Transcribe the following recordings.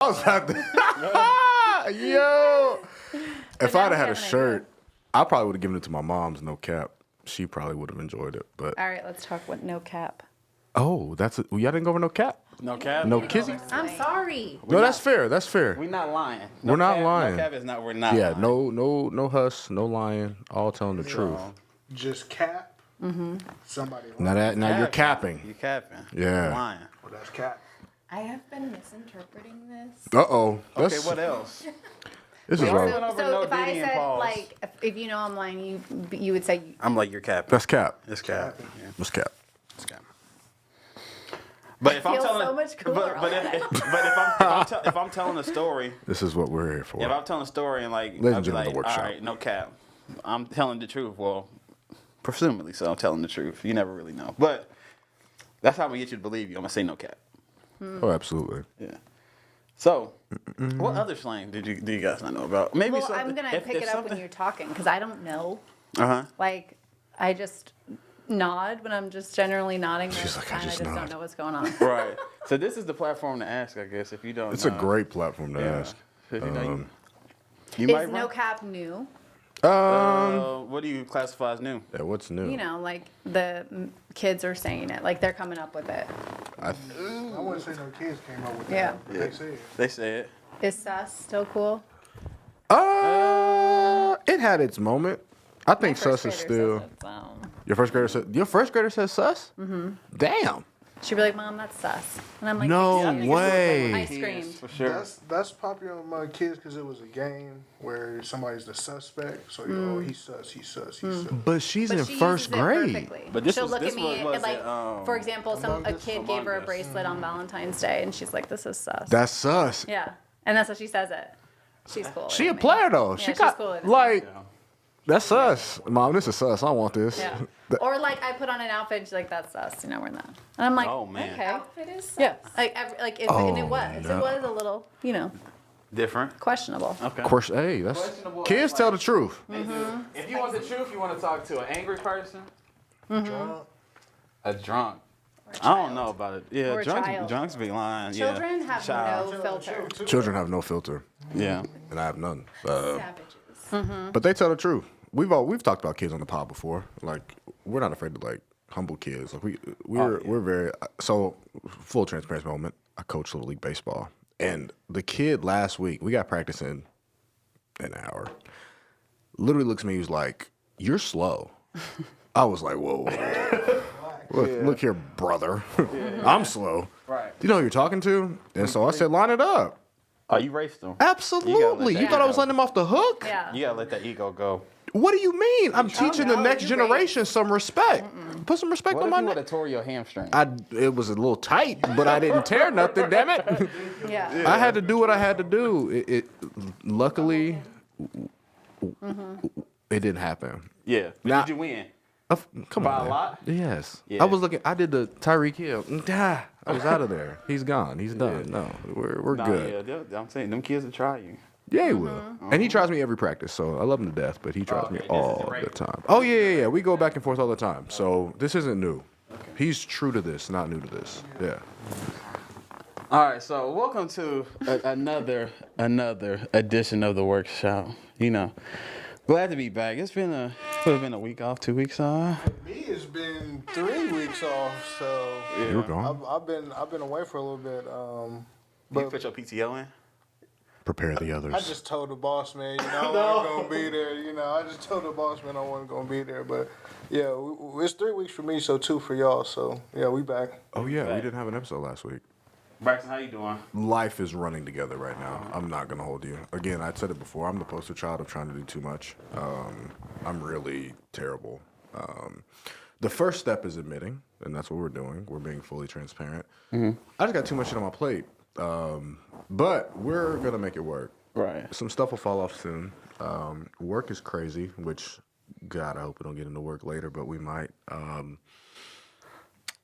was about to. Yo. If I'd have had a shirt, I probably would have given it to my mom's, no cap. She probably would have enjoyed it. But all right, let's talk with no cap. oh, y'all didn't go with no cap? No cap? No kizzy? I'm sorry. No, that's fair. That's fair. We're not lying. We're not cap, lying. No cap is not, we're not Yeah, lying. no huss, no lying, all telling the truth. Just cap. Somebody lying. Now you're capping. You're capping. Yeah. You're lying. Well, that's cap. I have been misinterpreting this. Uh-oh. Okay, what else? This is We right. all- over So no if I Diddy and said, Paul's. like, if you know I'm lying, you would say, I'm like, you're capping. That's cap. It's cap. Yeah, That's cap. it's cap. But if I'm feel telling, so much cooler but if I'm telling a story, This is what we're here for. if I'm telling a story and like, Ladies and I'll be gentlemen, like, the workshop. all right, no cap, I'm telling the truth. Well, presumably, so I'm telling the truth. You never really know, but that's how I'm gonna get you to believe you. I'm gonna say no cap. Oh, absolutely. Yeah. So, what other slang do you guys not know about? Maybe well, something. I'm going to pick it up when you're talking because I don't know. Uh-huh. Like, I just nod when I'm just generally nodding. She's like, I and just I just nod. don't know what's going on. Right. So this is the platform to ask, I guess, if you don't. It's know. a great platform to ask. If you know, you might Is no run. cap new? What do you classify as new? Yeah, what's new? You know, like the kids are saying it. Like they're coming up with it. I wouldn't say no kids came up with that. Yeah. They said. They say it. Is sus still cool? It had its moment. I think sus is still. Your first grader says sus? Mm-hmm. Damn. She'd be like, Mom, that's sus. And I'm like, No "Excuse me." way. I screamed. For sure. That's popular with my kids because it was a game where somebody's the suspect. So he's sus, he's sus, he's sus. But she's But in she first uses it grade. perfectly. But this she'll was- look this at me was and like, it, for example, a kid gave her a Among Us. bracelet on Valentine's Day, and she's like, "This is sus." That's sus. yeah, and that's how she says it. She's cool. She with a me. player though. Yeah, she she's got cool with it. like that's sus. Mom, this is sus. I don't want this. Yeah. Or like I put on an outfit, and she's like, "That's sus," and now we're not. And I'm like, Oh, man. okay. Outfit is sus. Yeah, like and it was no. a little, Different. questionable. Okay. Of course, hey, that's Questionable, kids like- tell the truth. If you want the truth, you want to talk to an angry person, Drunk. a drunk. I don't know about it. Yeah, Or a child. drunks be lying. Children yeah. have Child. no filter. Children have no filter, Yeah. and I have none. Savages. But they tell the truth. We've talked about kids on the pod before. Like we're not afraid to like humble kids. Like we're very so full transparency moment. I coach Little League baseball, and the kid last week we got practice in an hour. Literally looks at me. He was like, "You're slow." I was like, "Whoa, whoa. Look here, brother. I'm slow. Right. Do you know who you're talking to?" And so I said, "Line it up." Oh, you raced them. Absolutely. You thought I was letting him off the hook? Yeah. You gotta let that ego go. What do you mean? I'm teaching the no, next you generation some respect. Put some respect What on if my you would name. have tore your hamstring? It was a little tight, but I didn't tear nothing. Damn it! Yeah. I had to do what I had to do. Luckily, it didn't happen. Yeah. But Nah. did you win? Come By on, a man. lot? Yes. Yeah. I was looking. I did the Tyreek Hill. I was out of there. He's gone. He's done. No, we're Nah, good. yeah, I'm saying them kids will try you. Yeah, he will. And he tries me every practice, so I love him to death, but he tries me okay, this is all the regular. time. Oh, yeah. We go back and forth all the time. So this isn't new. He's true to this, not new to this. Yeah. All right, so welcome to another edition of the workshop. Glad to be back. It's been a week off, 2 weeks off. Me, it's been 3 weeks off, so You were gone. I've been away for a little bit. You But put your PTO in? Prepare the others. I just told the boss man, I wasn't gonna be there. I just told the boss man I wasn't gonna be there. But yeah, it's 3 weeks for me, so 2 for y'all. So yeah, we back. Oh, yeah. We didn't have an episode last week. Braxton, how you doing? Life is running together right now. I'm not going to hold you. Again, I said it before. I'm the poster child of trying to do too much. I'm really terrible. The first step is admitting, and that's what we're doing. We're being fully transparent. I just got too much shit on my plate. But we're going to make it work. Right. Some stuff will fall off soon. Work is crazy, which, God, I hope we don't get into work later, but we might.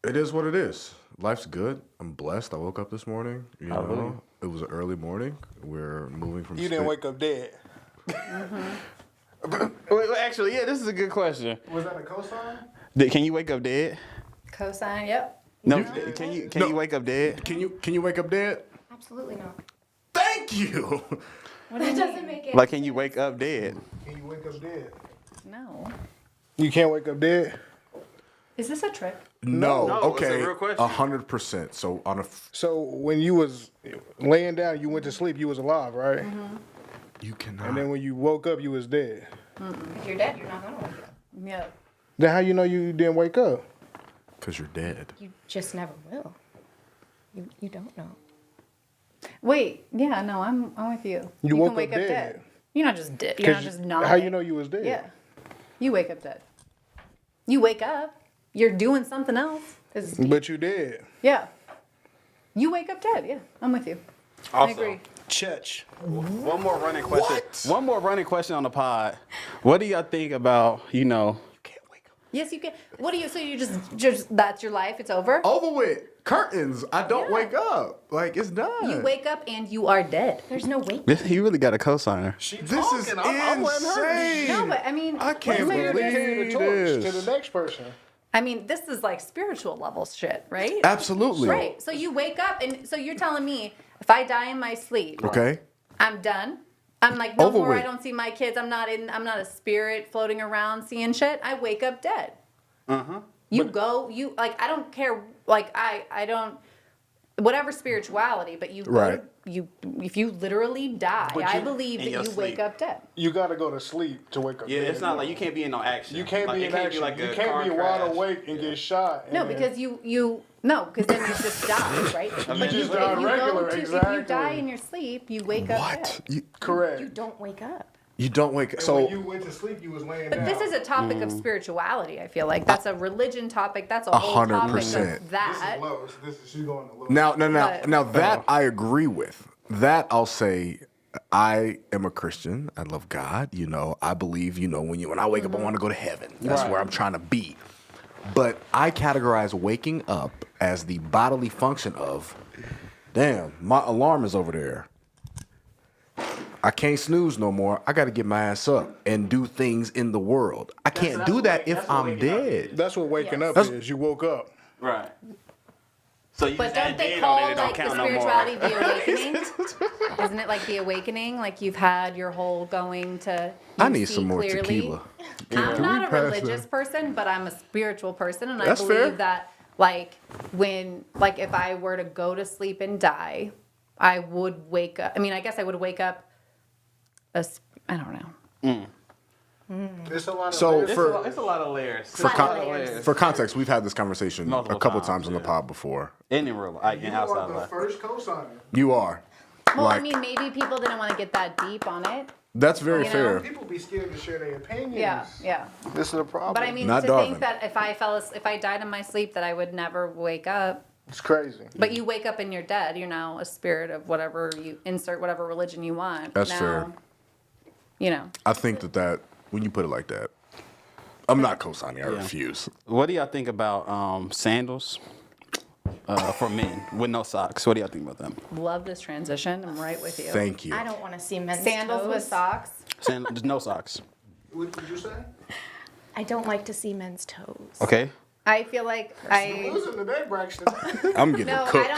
It is what it is. Life's good. I'm blessed. I woke up this morning. It was an early morning. We're moving from. You didn't wake up dead. Wait, actually, yeah, this is a good question. Was that a cosign? Can you wake up dead? Cosine. Yep. No. Can you wake up dead? Can you wake up dead? Absolutely not. Damn. you. That doesn't make Like, can you wake up dead? Can you wake up dead? No. You can't wake up dead? Is this a trick? No. No, it's a Okay. real question. 100%. So on a. So when you was laying down, you went to sleep, you was alive, right? You cannot. And then when you woke up, you was dead. If you're dead, you're not gonna wake up. Yeah. Then how you know you didn't wake up? Because you're dead. You just never will. You don't know. Wait. Yeah. No. I'm with you. You woke can wake up up dead. You're not just dead. You're not 'Cause just not. how you know you was dead? Yeah. You wake up dead. You wake up. You're doing something else. But you did. Yeah. You wake up dead. Yeah. I'm with you. I Also, agree. Church. one more running question. What? One more running question on the pod. What do y'all think about, You can't wake up. Yes, you can. What do you? So you just that's your life. It's over. Over with. Curtains. I don't Yeah. wake up. Like, it's done. You wake up and you are dead. There's no wake. you really got a cosigner. This is insane. No, but I mean, I can't what is believe there- The torch this. to the next person. I mean, this is like spiritual level shit, right? Absolutely. Right. So you wake up, and so you're telling me if I die in my sleep, Okay. I'm done. I'm like, no Over more. with. I don't see my kids. I'm not a spirit floating around seeing shit. I wake up dead. You go. You like. I don't care. Like I don't. Whatever spirituality, but you go, Right. you if you literally die, But I you- believe in that your you sleep. wake up dead. You gotta go to sleep to wake up. Yeah, dead. it's not like you can't be in no action. You can't Like, be it in can't action. like you a can't car be wide crash. awake and get shot. No, and then- because because then you just die, right? But just if die you regular, if you exactly. die in your sleep, you wake up What? dead. correct. You don't wake up. You don't wake up. And So when you went to sleep, you was laying But down. this is a topic of spirituality. I feel like that's a religion topic. That's a whole topic 100%. of that. This is she's going to low. now that I agree with. That I'll say I am a Christian. I love God. I believe, when I wake up I want to go to heaven. That's Right. where I'm trying to be. But I categorize waking up as the bodily function of, damn, my alarm is over there. I can't snooze no more. I got to get my ass up and do things in the world. I can't do that if I'm dead. That's what waking Yes. up is. You woke up. Right. So you But just don't add they dead call on it, it don't like the count no more. spirituality the awakening? Isn't it like the awakening? Like you've had your whole going to. I you need see some more clearly. tequila. I'm Can not we a pass religious person, but I'm a spiritual person, and That's I believe fair. that if I were to go to sleep and die, I would wake up. I mean, I guess I would wake up. I don't know. It's a lot of So layers. It's a lot of layers. For, Lot of layers. for context, we've had this conversation Multiple a couple times, times on the yeah. pod before. In real life, you and outside are the life. first cosigner. You are. Well, Like, I mean, maybe people didn't want to get that deep on it. that's very you know, fair. People be scared to share their opinions. Yeah. This is a problem. But I mean, Not to Darwin. think that if I died in my sleep, that I would never wake up. it's crazy. But you wake up and you're dead. You're now a spirit of whatever you insert, whatever religion you want. That's now, fair. I think that when you put it like that, I'm not co-signing. I refuse. What do y'all think about sandals for men with no socks? What do y'all think about them? love this transition. I'm right with you. Thank you. I don't want to see men's Sandals toes. with socks. Just no socks. What did you say? I don't like to see men's toes. Okay. I feel like Losing today, Braxton. I'm getting no, cooked.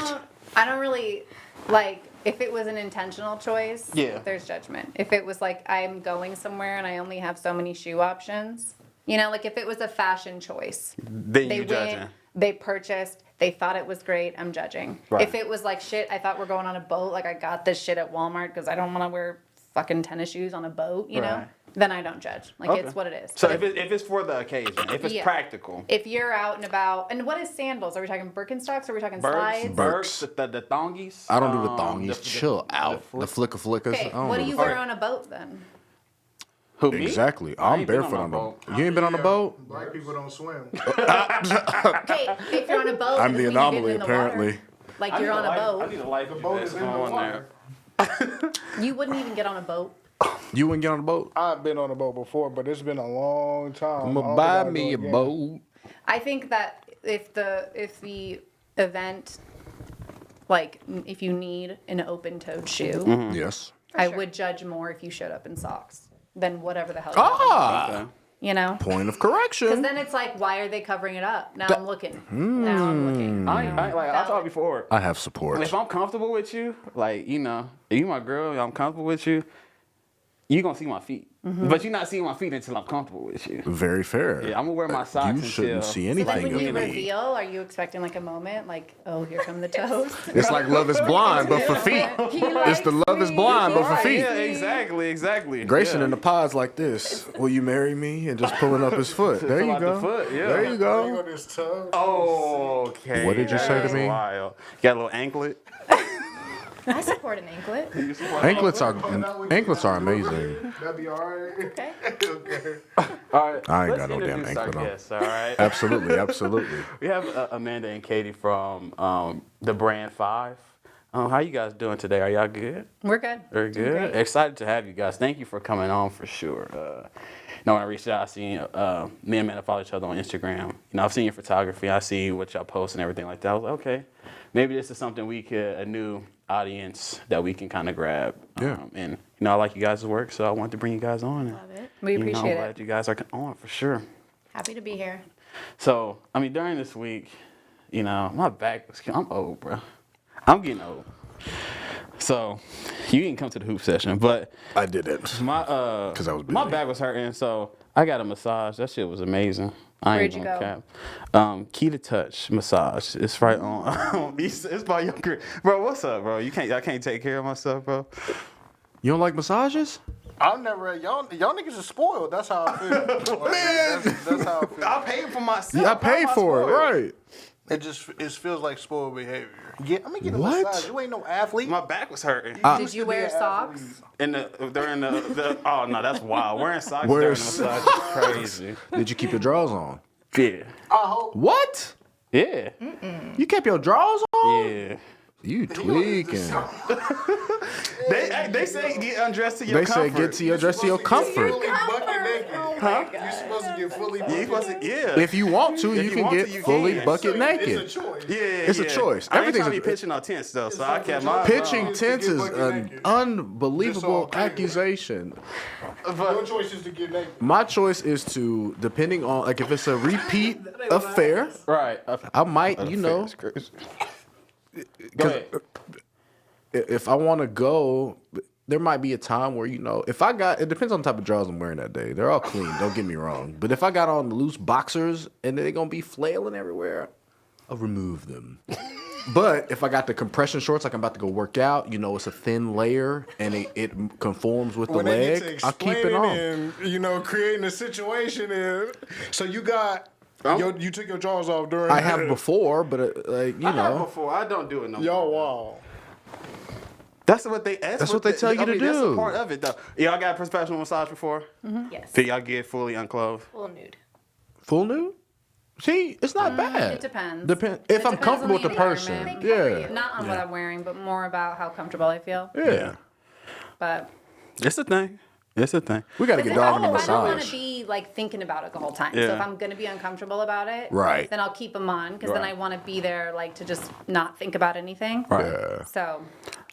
I don't really like if it was an intentional choice. Yeah. There's judgment. If it was like I'm going somewhere and I only have so many shoe options, like if it was a fashion choice. Then They you judging. went, they purchased, they thought it was great, I'm judging. Right. If it was like shit, I thought we're going on a boat, like I got this shit at Walmart because I don't want to wear fucking tennis shoes on a boat, you know? Right. Then I don't judge. Like Okay. it's what it is. So But if it's for the occasion, if it's Yeah. practical, if you're out and about, and what is sandals? Are we talking Birkenstocks? Are we talking Birks, slides? Birks, the thongies. I don't do the thongies. Chill out. The flick- flickers. Okay, I don't what do the you flick- wear on a boat then? Who, me? Exactly. I I'm ain't been on barefoot a on the boat. boat. You ain't been on a boat? Black people don't swim. Okay, if you're on a boat, I'm doesn't the mean you're anomaly, getting in the apparently. water. Like you're on a I boat. need a life. The boat is in the water. You wouldn't even get on a boat. You wouldn't get on a boat? I've been on a boat before, but it's been a long time. I'm I gonna don't buy think I'll me a go again. boat. I think that if the event, like if you need an open-toed shoe, Yes. I would judge more if you showed up in socks than whatever the hell. Ah. You know? Point of Because correction. then it's like, why are they covering it up? Now I'm looking. Now I'm looking. I told before. I have support. If I'm comfortable with you, like, you know, if you my girl, I'm comfortable with you, you gonna see my feet. But you're not seeing my feet until I'm comfortable with you. Very fair. Yeah, I'm gonna wear my socks You until... shouldn't see So then anything when you in me. reveal, are you expecting like a moment? Like, oh, here come the toes? It's like Love is Blind, but for feet. It's the Love is Blind, but for feet. Yeah, exactly. Grayson yeah. in the pod's like this. Will you marry me? And just pulling up his foot. There Pull you out go. the foot, yeah. There you You go. on his toe? Oh, okay. What did you say to That's me? Wild. You got a little anklet? I support an anklet. Anklets are amazing. That'd be all right. Okay. Okay. All right. I ain't let's got no damn introduce our anklet on. guests, all right? Absolutely. We have Amanda and Kaity from the Brand5. How you guys doing today? Are y'all good? We're good. Very good. Excited to have you guys. Thank you for coming on for sure. When I reached out, I seen me and Amanda follow each other on Instagram. You know, I've seen your photography. I see what y'all post and everything like that. I was like, okay, maybe this is something a new audience that we can kind of grab. Yeah. And you know, I like you guys' work, so I wanted to bring you guys on. And, Love it. We I'm appreciate glad it. you guys are on for sure. Happy to be here. So, I mean, during this week, you know, my back was, I'm old, bro. I'm getting old. So, you didn't come to the hoop session, but I didn't. my 'Cause I was busy. my back was hurting, so I got a massage. That shit was amazing. I ain't Where'd you gonna go? cap. Keita Touch massage. It's right on. It's by your career. Bro, what's up, bro? I can't take care of myself, bro. You don't like massages? I've never y'all niggas are spoiled. That's how I feel. Man, that's how I feel. I paid for myself. Yeah, I paid for it, right? It feels like spoiled behavior. Yeah, I'm gonna get a What? massage. You ain't no athlete. My back was hurting. Did you wear socks? During the oh no, that's wild. Wearing socks Wear during the massage is crazy. Did you keep your drawers on? Yeah. I hope. What? Yeah. You kept your drawers on? Yeah. You tweaking. They say get undressed to your They say comfort. get to your dress to your comfort. Fully bucket naked. Huh? You're supposed to get fully Yeah, bucket you supposed naked. to, yeah. If you want to, If you you can want get to, you fully can. bucket It's naked. a choice. Yeah, It's a choice. I ain't Everything's trying to a- be pitching no tents though, so I kept my Pitching It's tents to is get bucket an naked. unbelievable It's all clear. accusation. Your choice is to get naked. My choice is to, depending on, like, if it's a repeat affair, right. I might, you know, Go ahead. if I want to go, there might be a time where, you know, if I got, it depends on the type of drawers I'm wearing that day. They're all clean, don't get me wrong. But if I got on loose boxers and they're going to be flailing everywhere, I'll remove them. But if I got the compression shorts, like I'm about to go work out, you know, it's a thin layer and it conforms with the When they get leg, to I'll keep it explaining on. and, you know, creating a situation and so you got you took your drawers off during I have before, but like, you I have know. before. I don't do it no more. Yo, wow. That's what they. That's what they tell you to That's do. a part of it though. Y'all got a professional massage before? Yes. Did y'all get fully unclothed? Full nude. Full nude? See, it's not bad. It depends. If It I'm depends on comfortable with the person. environment. Yeah. Not on what I'm wearing, but more about how comfortable I feel. Yeah. But It's a thing. It's a thing. We got to get dog in the I don't want to massage. be like thinking about it the whole time. So Yeah. if I'm going to be uncomfortable about it, Right. then I'll keep them on because then Right. I want to be there like to just not think about anything. Right. Yeah, So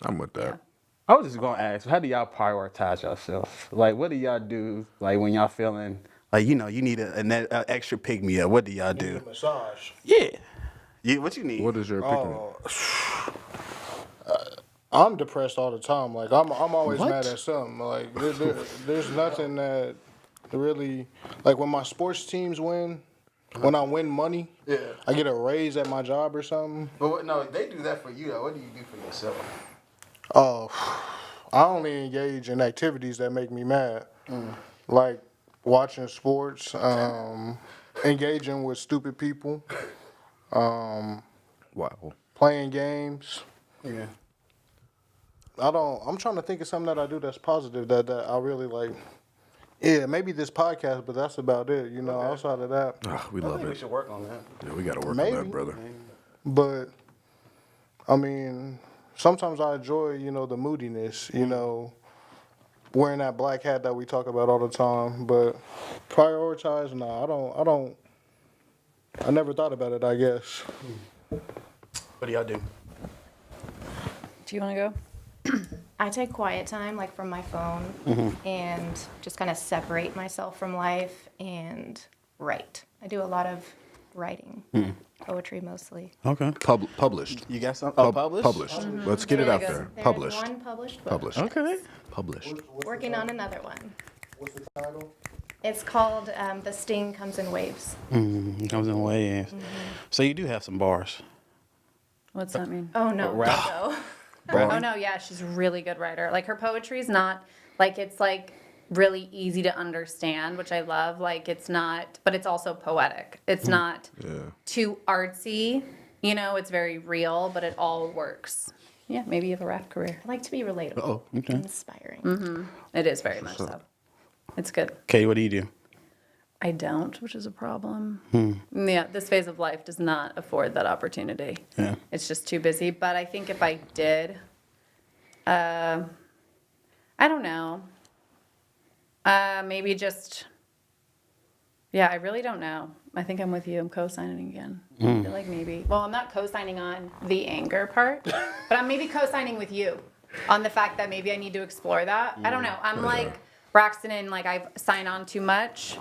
I'm with that. I was just gonna ask, how do y'all prioritize yourself? Like, what do y'all do? Like when y'all feeling like you know you need an extra pick me up. What do y'all do? Massage. Yeah. Yeah. What you need? What is your opinion? I'm depressed all the time. Like I'm always What? mad at something. Like there's nothing that really like when my sports teams win. When I win money, Yeah. I get a raise at my job or something. But what, no, they do that for you. Though. What do you do for yourself? Oh, I only engage in activities that make me mad, like watching sports, engaging with stupid people, Wow. playing games. Yeah. I'm trying to think of something that I do that's positive that I really like. Yeah, maybe this podcast, but that's about it. You know, outside of that. We I love think we it. should work on that. Yeah, we got to work on Maybe. that, brother. But I mean, sometimes I enjoy, you know, the moodiness, you know, wearing that black hat that we talk about all the time. But prioritize, nah, I never thought about it, I guess. What do y'all do? do you want to go? I take quiet time, like from my phone, and just kind of separate myself from life and write. I do a lot of writing, poetry mostly. Okay. Published. You got something? Published. Let's get it There out you go. there. There's Published. one published book. Published. Okay. Published. Working on another one. What's the title? It's called The Sting Comes in Waves. Comes in waves. So you do have some bars. What's that mean? Oh, no. Rap. No. Oh no, yeah, she's a really good writer. Like her poetry is not like it's like really easy to understand, which I love. Like it's not, but it's also poetic. It's not too artsy. You know, it's very real, but it all works. Yeah, maybe you have a rap career. I like to be relatable. Oh, okay. Inspiring. It is very much so. It's good. Katie, what do you do? I don't, which is a problem. Yeah, this phase of life does not afford that opportunity. Yeah. It's just too busy. But I think if I did, I don't know. Maybe just, yeah, I really don't know. I think I'm with you. I'm co-signing again. I feel like maybe. Well, I'm not co-signing on the anger part, but I'm maybe co-signing with you on the fact that maybe I need to explore that. I don't know. I'm like Braxton and like I sign on too much.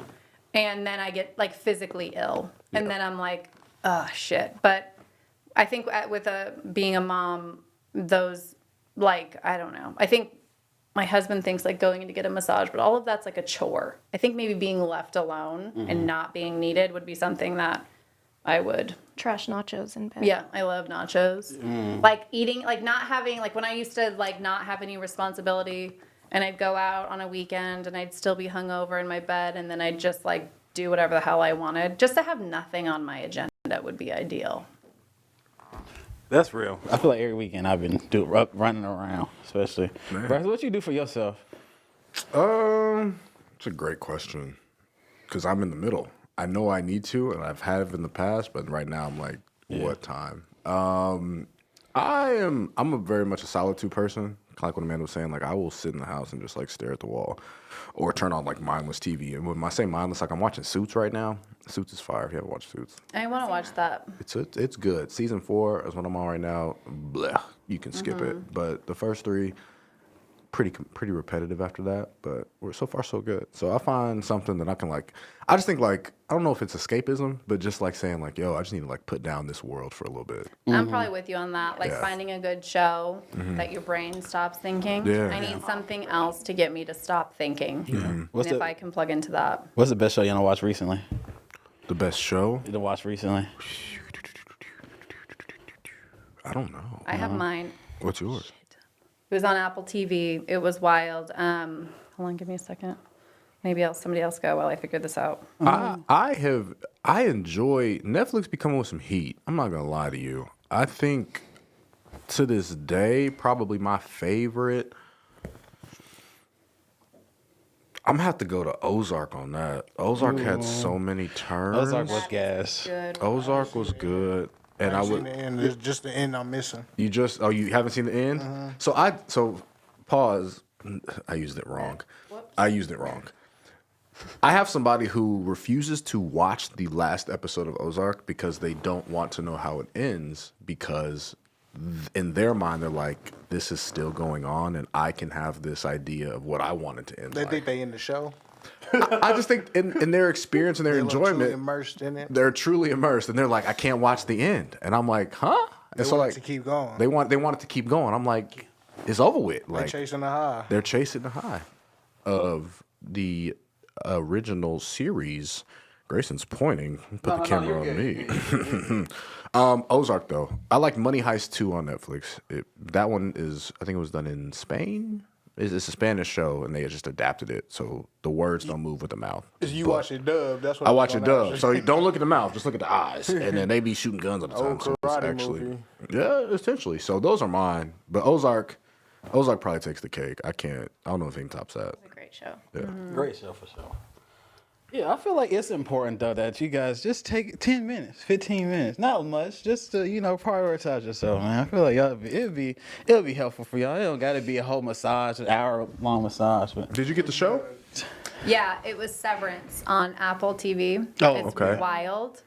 And then I get like physically ill, and then I'm like, oh shit. But I think with being a mom, those like I don't know. I think my husband thinks like going in to get a massage, but all of that's like a chore. I think maybe being left alone and not being needed would be something that I would. Trash nachos in bed. Yeah, I love nachos. Like eating, like not having, like when I used to like not have any responsibility. And I'd go out on a weekend and I'd still be hungover in my bed and then I'd just like do whatever the hell I wanted. Just to have nothing on my agenda would be ideal. That's real. I feel like every weekend I've been running around, especially. Braxton, what you do for yourself? It's a great question. Because I'm in the middle. I know I need to, and I've had in the past, but right now I'm like, what time? I'm a very much a solitude person. Like what Amanda was saying, like I will sit in the house and just like stare at the wall, or turn on like mindless TV. And when I say mindless, like I'm watching Suits right now. Suits is fire. If you haven't watched Suits, I want to watch that. it's good. Season 4 is what I'm on right now. Blah, you can skip it, but the first 3, pretty repetitive after that. But we're so far so good. So I find something that I can like. I just think like I don't know if it's escapism, but just like saying like, yo, I just need to like put down this world for a little bit. I'm probably with you on that. Like Yeah. finding a good show that your brain stops thinking. Yeah. I need something else to get me to stop thinking. What's And if the I can plug into that. What's the best show you done watched recently? The best show? You done watched recently? I don't know. I have mine. What's yours? It was on Apple TV. It was wild. Hold on, give me a second. Maybe somebody else go while I figure this out. I enjoy Netflix be coming with some heat. I'm not gonna lie to you. I think to this day, probably my favorite. I'm gonna have to go to Ozark on that. Ozark had so many turns. Ozark was gas. Good. Ozark was good, and I I've seen would. the end. It's just the end I'm missing. You haven't seen the end? So pause. I used it wrong. I used it wrong. I have somebody who refuses to watch the last episode of Ozark because they don't want to know how it ends because in their mind they're like, this is still going on and I can have this idea of what I want it to end They like. think they in the show. I just think in their experience and their They look truly enjoyment, immersed in it. they're truly immersed and they're like, I can't watch the end. And I'm like, huh? They And so want like it to keep going. they want it to keep going. I'm like, it's over with. They Like chasing the high. they're chasing the high of the original series. Grayson's pointing. Put the camera on me. Ozark though, I like Money Heist 2 on Netflix. That one is, I think it was done in Spain. It's a Spanish show, and they just adapted it so the words don't move with the mouth. You But watch it dub. That's what I was watch it gonna dub, ask so you. you don't look at the mouth, just look at the eyes, and then they be shooting guns at the time. Old So it's karate actually, movie. yeah, essentially. So those are mine, but Ozark probably takes the cake. I don't know if anything tops that. It's a great show. Yeah. Great show for sure. Yeah, I feel like it's important though that you guys just take 10 minutes, 15 minutes, not much, just to prioritize yourself, man. I feel like it'll be helpful for y'all. It don't got to be a whole massage, an hour-long massage, but Did you get the show? Yeah, it was Severance on Apple TV. Oh, It's okay. wild,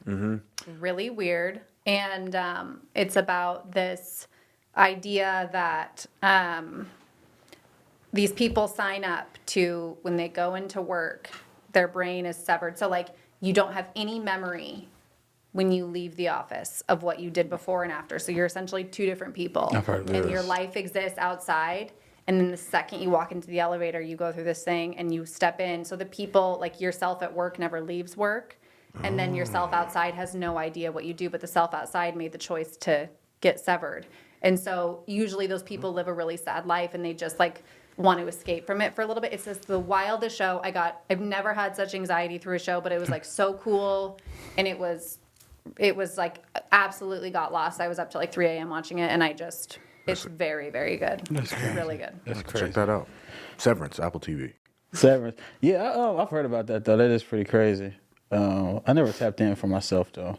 really weird, and it's about this idea that these people sign up to, when they go into work, their brain is severed. So like you don't have any memory when you leave the office of what you did before and after. So you're essentially two different people. I've heard and your this. life exists outside. And then the second you walk into the elevator, you go through this thing and you step in. So the people, like yourself at work never leaves work. And then yourself outside has no idea what you do, but the self outside made the choice to get severed. And so usually those people live a really sad life and they just like want to escape from it for a little bit. It's just the wildest show. I've never had such anxiety through a show, but it was like so cool. And it was like absolutely got lost. I was up till like 3 a.m. watching it and it's very, very good. It's really good. That's crazy. Check that out. Severance, Apple TV. Severance. Yeah, I've heard about that though. That is pretty crazy. I never tapped in for myself though.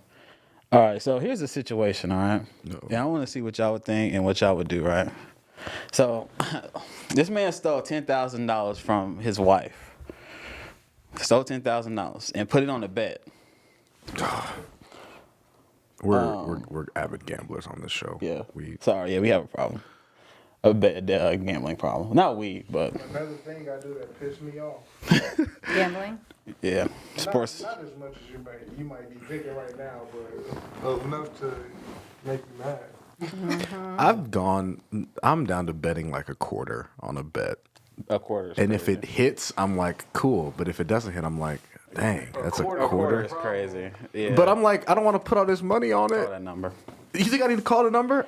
All right, so here's the situation. All right. No. Yeah, I want to see what y'all would think and what y'all would do. Right. So, this man stole $10,000 from his wife. Stole $10,000 and put it on a bet. We're avid gamblers on this show. Yeah. We We have a problem. A gambling problem. Not we, but Another thing I do that pissed me off. Gambling? yeah. Sports. Not as much as you might be thinking right now, but enough to make you mad. I'm down to betting like a quarter on a bet. A quarter. And if it hits, I'm like, cool. But if it doesn't hit, I'm like, dang, that's a quarter. is crazy. Yeah. But I'm like, I don't want to put all this money on Call it. that number. You think I need to call the number?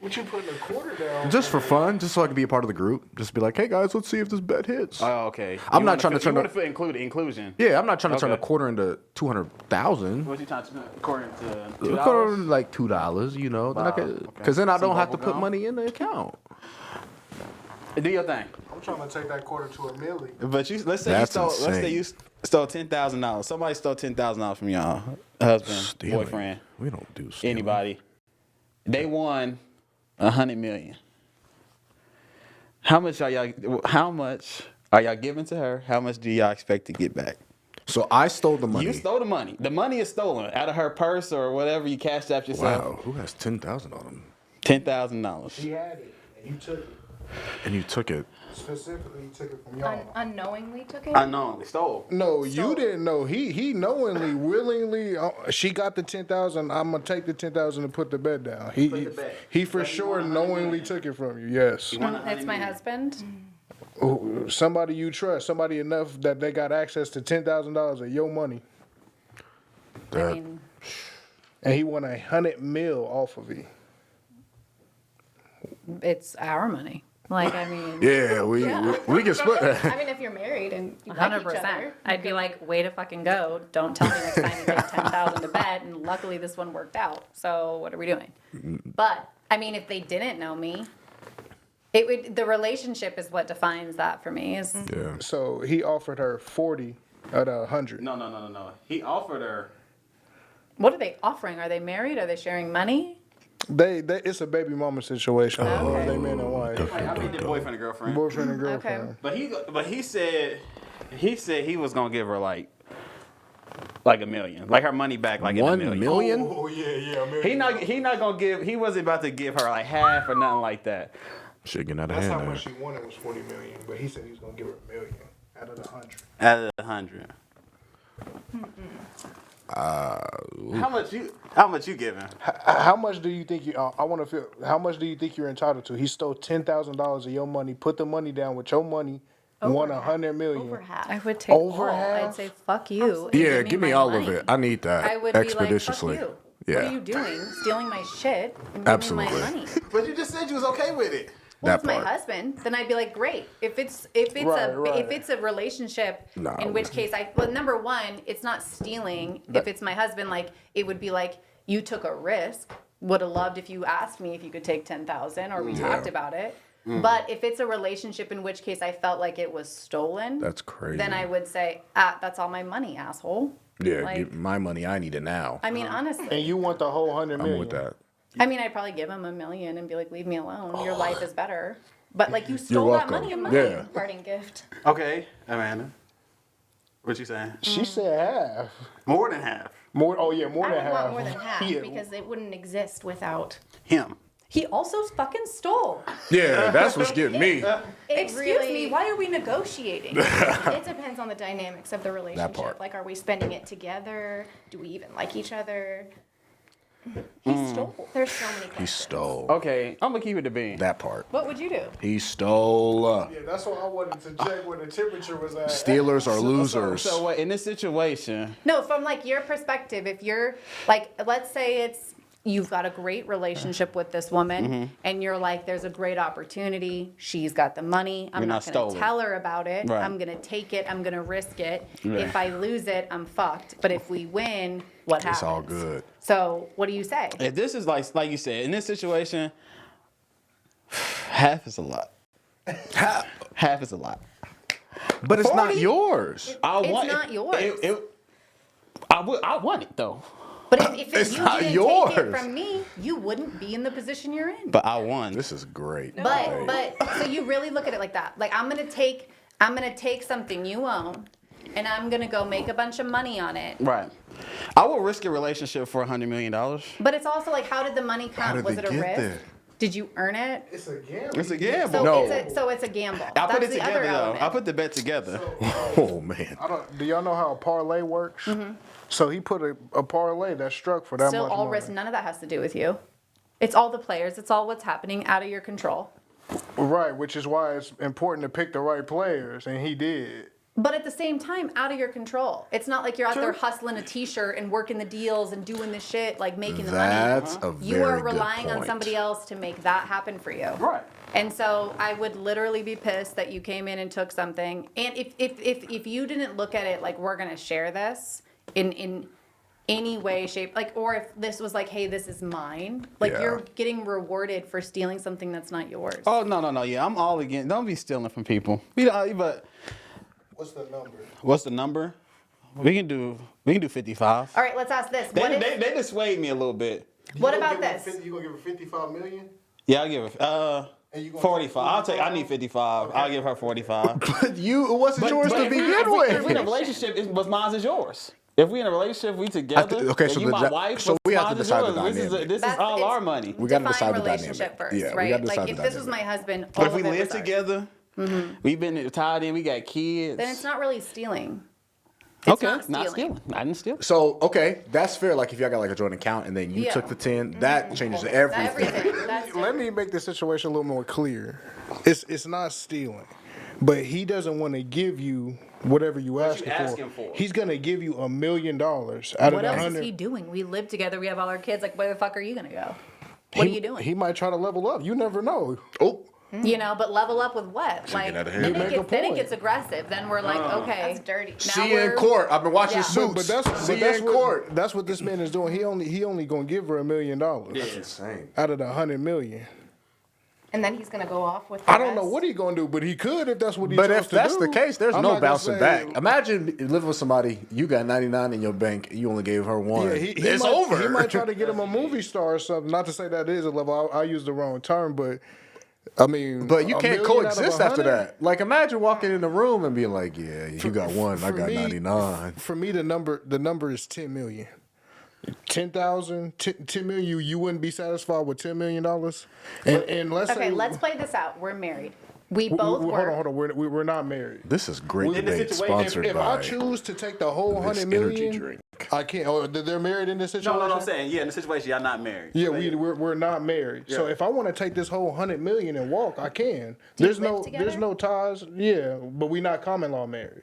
What you putting a quarter down? Just for fun, just so I can be a part of the group. Just be like, hey guys, let's see if this bet hits. Oh, okay. I'm not trying to turn the include inclusion. Yeah, I'm not trying to turn a Okay. quarter into 200,000. What's you trying to according to A quarter like $2, you know, Wow, because then I Some don't have to bubble put gum? money in the account. Do your thing. I'm trying to take that quarter to $1 million. But let's say That's let's say insane. you stole $10,000. Somebody stole $10,000 from y'all husband, Stealing. boyfriend, We don't do stealing. anybody. They won $100 million. How much are y'all giving to her? How much do y'all expect to get back? So I stole the money. You stole the money. The money is stolen out of her purse or whatever you cashed out yourself. Wow, who has 10,000 on them? $10,000. He had it, and you took it. And you took it. Specifically, you took it from y'all. Unknowingly took it? Unknowingly stole. No, you didn't know. He knowingly, willingly. She got the 10,000. I'm gonna take the 10,000 and put the bet down. He for But he sure won $100 knowingly million. took it from you. Yes. It's my husband. Somebody you trust, somebody enough that they got access to $10,000 of your money, I mean, and he won $100 million off of it. it's our money. Like, I mean, Yeah, we can split that. I mean, if you're married and you like each 100%. other. I'd be like, way to fucking go. Don't tell me next time you take 10,000 to bet. And luckily this one worked out. So what are we doing? But, I mean, if they didn't know me, the relationship is what defines that for me. Is Yeah. So he offered her 40 out of 100. No. He offered her. What are they offering? Are they married? Are they sharing money? They it's a baby mama situation. Okay. They man and wife, I mean, the boyfriend and girlfriend. boyfriend and girlfriend. But he said he was gonna give her like $1 million, like her money back, like in $1 $1 million. million? Oh yeah. He not gonna give. He wasn't about to give her like half or nothing like that. Shit getting out of That's how hand much there. she wanted was 40 million, but he said he was gonna give her $1 million out of the 100. Out of the 100. How much you giving? How much do you think you? I want to feel. How much do you think you're entitled to? He stole $10,000 of your money, put the money down with your money, won $100 million. Over half. I would take Over all. half? I'd say, fuck you. and Yeah, give me my all money. of it. I need that I would be like, fuck expeditiously. you. Yeah. What are you doing? Stealing my shit and Absolutely. giving me my money. But you just said you was okay with it. Well, That it's my part. husband. Then I'd be like, great. If it's Right. if it's a relationship, No, in which case number one, it's not stealing. If it's my husband, like it would be like you took a risk. Would have loved if you asked me if you could take 10,000 or we talked about it. But if it's a relationship in which case I felt like it was stolen, That's crazy. then I would say, that's all my money, asshole. Yeah, Like, give my money. I need it now. I mean, honestly. And you want the whole $100 million. I'm with that. I mean, I'd probably give him $1 million and be like, leave me alone. Your life is better. But like, you stole that welcome. money of mine. Yeah. Parting gift. Okay, Amanda. What you saying? She said half. More than half. More. Oh yeah, more I than would half. want more than half Yeah. because it wouldn't exist without Him. He also fucking stole. Yeah, that's what's getting me. Excuse me, why are we negotiating? It depends on the dynamics of the relationship. part. Like, are we spending it together? Do we even like each other? He stole. There's so many He questions. stole Okay, I'm gonna keep it to being. that part. What would you do? He stole. Yeah, that's why I wanted to check where the temperature was at. Steelers are losers. So what, in this situation, No, from like your perspective, if you're like, let's say it's you've got a great relationship with this woman, and you're like, there's a great opportunity. She's got the money. I'm You're not not going stolen. to tell her about it. Right. I'm going to take it. I'm going to risk it. Right. If I lose it, I'm fucked. But if we win, what happens? It's all good. So what do you say? if this is like you said, in this situation, half is a lot. Half is a lot. But it's not 40? yours. It's not yours. I want it though. But if It's you not didn't take yours. it from me, you wouldn't be in the position you're in. But I won. This is great. But so you really look at it like that. Like I'm gonna take something you own, and I'm gonna go make a bunch of money on it. Right. I will risk a relationship for $100 million. But it's also like, how did the money How come? did Was they it a get risk? there? Did you earn it? It's a gamble. It's a gamble. So No. it's a gamble. I put That's it the other together though. element. I put the bet together. Oh man. Do y'all know how a parlay works? So he put a parlay that struck for that Still much all money. risk. None of that has to do with you. It's all the players. It's all what's happening out of your control. Right, which is why it's important to pick the right players, and he did. But at the same time, out of your control. It's not like you're out there hustling a T-shirt and working the deals and doing the shit, like making the money. That's a very You are good relying on point. somebody else to make that happen for you. Right. And so I would literally be pissed that you came in and took something. And if you didn't look at it like we're gonna share this in any way, shape, like, or if this was like, hey, this is mine, like Yeah. you're getting rewarded for stealing something that's not yours. Oh no. Yeah, I'm all against. Don't be stealing from people. But What's the number? what's the number? We can do 55. All right, let's ask this. They, What if, they dissuade me a little bit. what about this? You gonna give her 55 million? Yeah, I'll give her And you gonna 45. take I need 55. I'll give her 45. But it wasn't yours to if we- begin if we in a with. relationship, what's mine is yours. If we in a relationship, we together. okay, and so you the my di- wife. so what's we have to mine is decide the yours. This is That's- all it's- our money. We got to Define decide the relationship dynamic. first, Yeah, we right? got to decide Like the if dynamic. this was my husband, all But if we of it live was ours. together, we've been tied in. We got kids. Then it's not really stealing. It's okay, not not stealing. stealing. I didn't steal. So okay, that's fair. Like if y'all got like a joint account and then you Yeah. took the 10, that changes everything. Everything. That's Let me make the situation a little more clear. It's not stealing, but he doesn't want to give you whatever you asking asking for. He's gonna give you $1 million out What of the else is 100. he doing? We live together. We have all our kids. Like, where the fuck are you gonna go? What are you doing? He might try to level up. You never know. Oh, You know, but level up with what? Like, get out of then, hand. it You make a gets, then it point. gets aggressive. Then we're like, okay, That's dirty. Now see you in we're- court. I've been watching Yeah. Suits. But see you in what, court. that's what this man is doing. He only gonna give her $1 million That's insane. out of the 100 million. And then he's gonna go off with the I don't know rest. what he gonna do, but he could if that's what he. But chose if to that's do. the case, there's I'm no not gonna bouncing say- back. Imagine living with somebody, you got 99 in your bank, you only gave her one. Yeah, It's might, over. He might try to get him a movie star or something. Not to say that is a level. I used the wrong term, but I mean. But you $1 can't million out of coexist after 100? that. Like imagine walking in the room and being like, "Yeah, you got one, I For got me- 99." For me, the number is 10 million. 10,000, 10 million. You wouldn't be satisfied with $10 million. And let's Okay, say let's play this out. We're married. We both work. hold on. We're not married. This is great In debate situation- sponsored If by I choose to take the whole this 100 energy million, drink. I can't. Oh, they're married in this situation. I'm saying, yeah, in the situation, y'all not married. Yeah, we're not married. So if I want to take this whole 100 million and walk, I can. There's live no together? ties. Yeah, but we not common law married.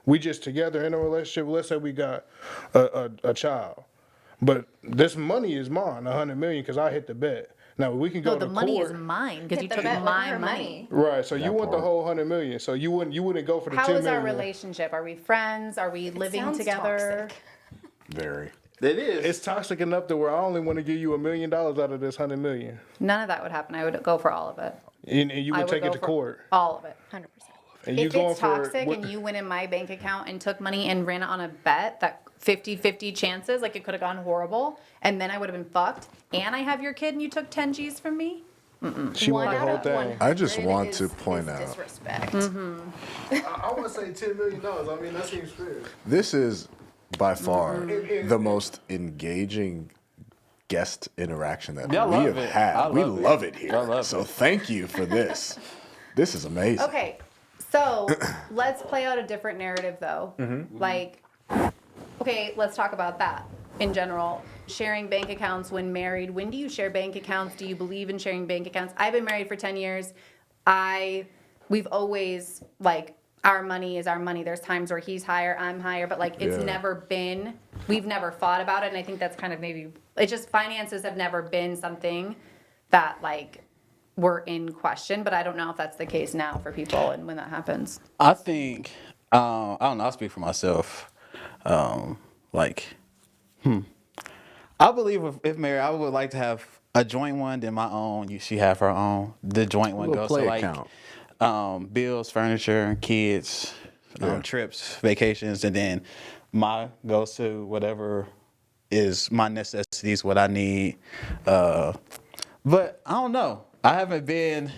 We just together in a relationship. Let's say we got a child, but this money is mine, 100 million, because I hit the bet. Now we can go No, to the money court. is mine because you Hit the took bet with my her money. Right. So you want the part. whole 100 million. So you wouldn't go for the How 10 is million. our relationship? Are we friends? Are we living sounds together? toxic. Very. It is. It's toxic enough to where I only want to give you $1 million out of this 100 million, None of that would happen. I would go for all of it. and you I would take go it to for court. All of it. 100%. And you If going it's for toxic and you went in my bank account and took money and ran it on a bet that 50-50 chances, like it could have gone horrible, and then I would have been fucked, and I have your kid and you took 10 G's from me? She One want the out whole of thing. 100 I just want to is point out- disrespect. I want to say $10 million. I mean, that seems fair. This is by far the most engaging guest interaction that Yeah, I we love have it. had. I We love it. love it here. I love so it. thank you for this. This is amazing. Okay, so let's play out a different narrative though. Like, okay, let's talk about that in general. Sharing bank accounts when married. When do you share bank accounts? Do you believe in sharing bank accounts? I've been married for 10 years. We've always, like, our money is our money. There's times where he's higher, I'm higher, but like it's never been, we've never fought about it. And I think that's kind of maybe, it's just finances have never been something that like were in question, but I don't know if that's the case now for people and when that happens. I think, I don't know, I'll speak for myself. Like, I believe if married, I would like to have a joint one, then my own. She have her own. The joint one little goes to play like bills, furniture, kids, trips, vacations, and then my goes to whatever is my necessities, what I need. But I don't know. I haven't been.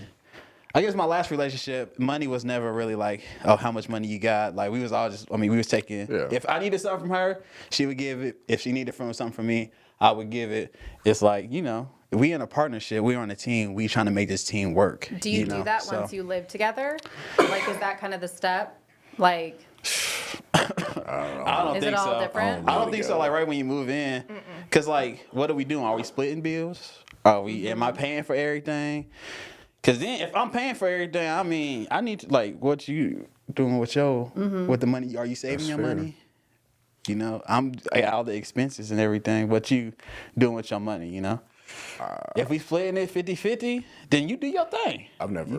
I guess my last relationship, money was never really like, oh, how much money you got? Like, we was all just, I mean, we was taking, if I needed something from her, she would give it. If she needed something from me, I would give it. It's like, you know, we in a partnership, we're on a team, we trying to make this team work. Do you do that once you live together? Like, is that kind of the step? Like, I don't is think it all so. different? I don't think so. Like right when you move in, because like, what are we doing? Are we splitting bills? Are we? Am I paying for everything? Because then, if I'm paying for everything, I mean, I need to like, what you doing with your with the money? Are you saving your money? You know, I got all the expenses and everything. What you doing with your money? You know. If we splitting it 50-50, then you do your thing. I've never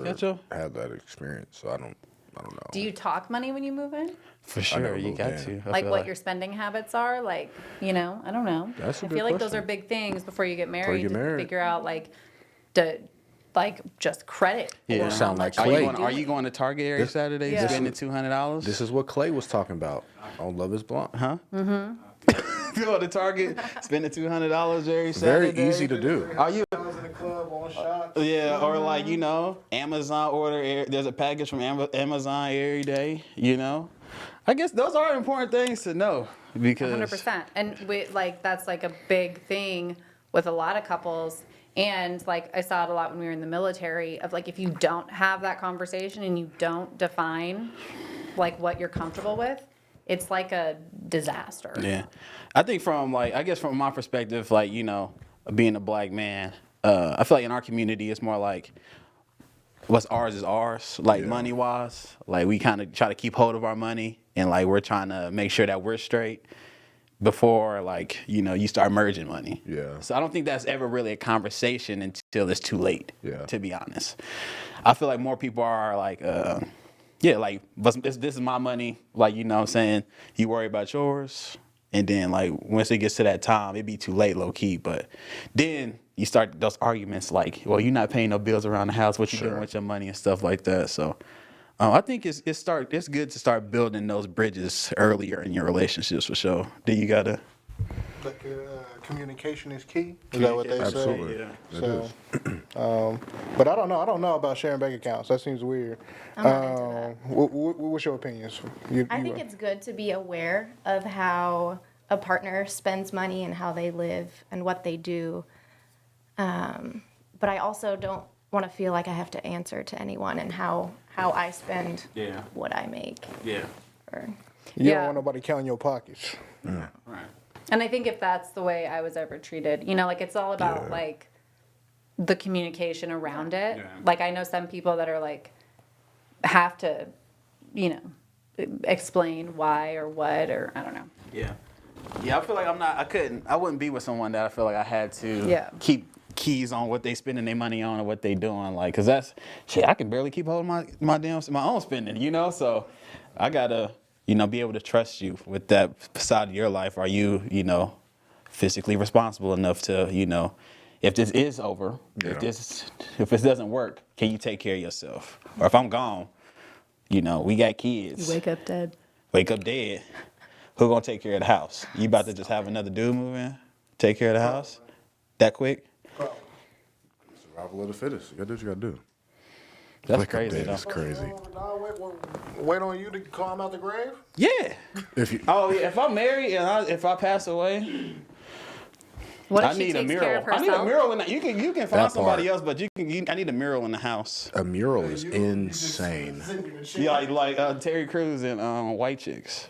had that experience, so I don't know. Do you talk money when you move in? For sure, you got to. Like what your spending habits are? Like, you know, I don't know. That's a I good feel like those question. are big things before you get married. get married. To figure out like just credit. Yeah. Or Sound how like much Clay. you're Are you doing. going to Target every Saturday spending $200? This is what Clay was talking about on Love Is Blunt. Huh? Go to Target, spending $200 every Saturday. Very easy to do. Are you? I was in the club on shots. Yeah, or like, you know, Amazon order. There's a package from Amazon every day. You know, I guess those are important things to know because 100%. And that's like a big thing with a lot of couples. And like I saw it a lot when we were in the military of like if you don't have that conversation and you don't define like what you're comfortable with, it's like a disaster. Yeah, I think from my perspective, like, you know, being a black man, I feel like in our community it's more like what's ours is ours, like money wise. Like we kind of try to keep hold of our money and like we're trying to make sure that we're straight before like, you know, you start merging money. Yeah. So I don't think that's ever really a conversation until it's too late. Yeah. To be honest, I feel like more people are like, like, but this is my money. Like, you know what I'm saying? You worry about yours. And then, like, once it gets to that time, it'd be too late, low key. But then you start those arguments like, well, you're not paying no bills around the house. What you doing with your money and stuff like that. So I think it's good to start building those bridges earlier in your relationships for sure. Then you got to. Like, communication is key. Is that what they Absolutely. say? Yeah. So, but I don't know. I don't know about sharing bank accounts. That seems weird. I'm not into that. What's your opinions? I think it's good to be aware of how a partner spends money and how they live and what they do. But I also don't want to feel like I have to answer to anyone and how I spend what I make. Yeah. You don't want nobody counting your pockets. Right. And I think if that's the way I was ever treated, you know, like it's all about like the communication around it. Yeah. Like I know some people that are like have to, you know, explain why or what or I don't know. Yeah. Yeah, I feel like I wouldn't be with someone that I feel like I had to keep keys on what they spending their money on or what they doing. Like, cause that's shit, I can barely keep holding my own spending, you know? So I gotta, you know, be able to trust you with that side of your life. Are you, you know, physically responsible enough to, you know, if this is over, if this doesn't work, can you take care of yourself? Or if I'm gone, you know, we got kids. You wake up dead. Wake up dead. Who gonna take care of the house? You about to just have another dude move in, take care of the house, that quick? Survival of the fittest. You gotta do what you gotta do. That's crazy. That's crazy. Wait on you to climb out the grave? Yeah. If you, If I'm married and if I pass away, What if I she need a takes care of mural. I need a herself? mural in the, you can find That somebody part. else, but I need a mural in the house. A mural is insane. Yeah, like Terry Crews and White Chicks,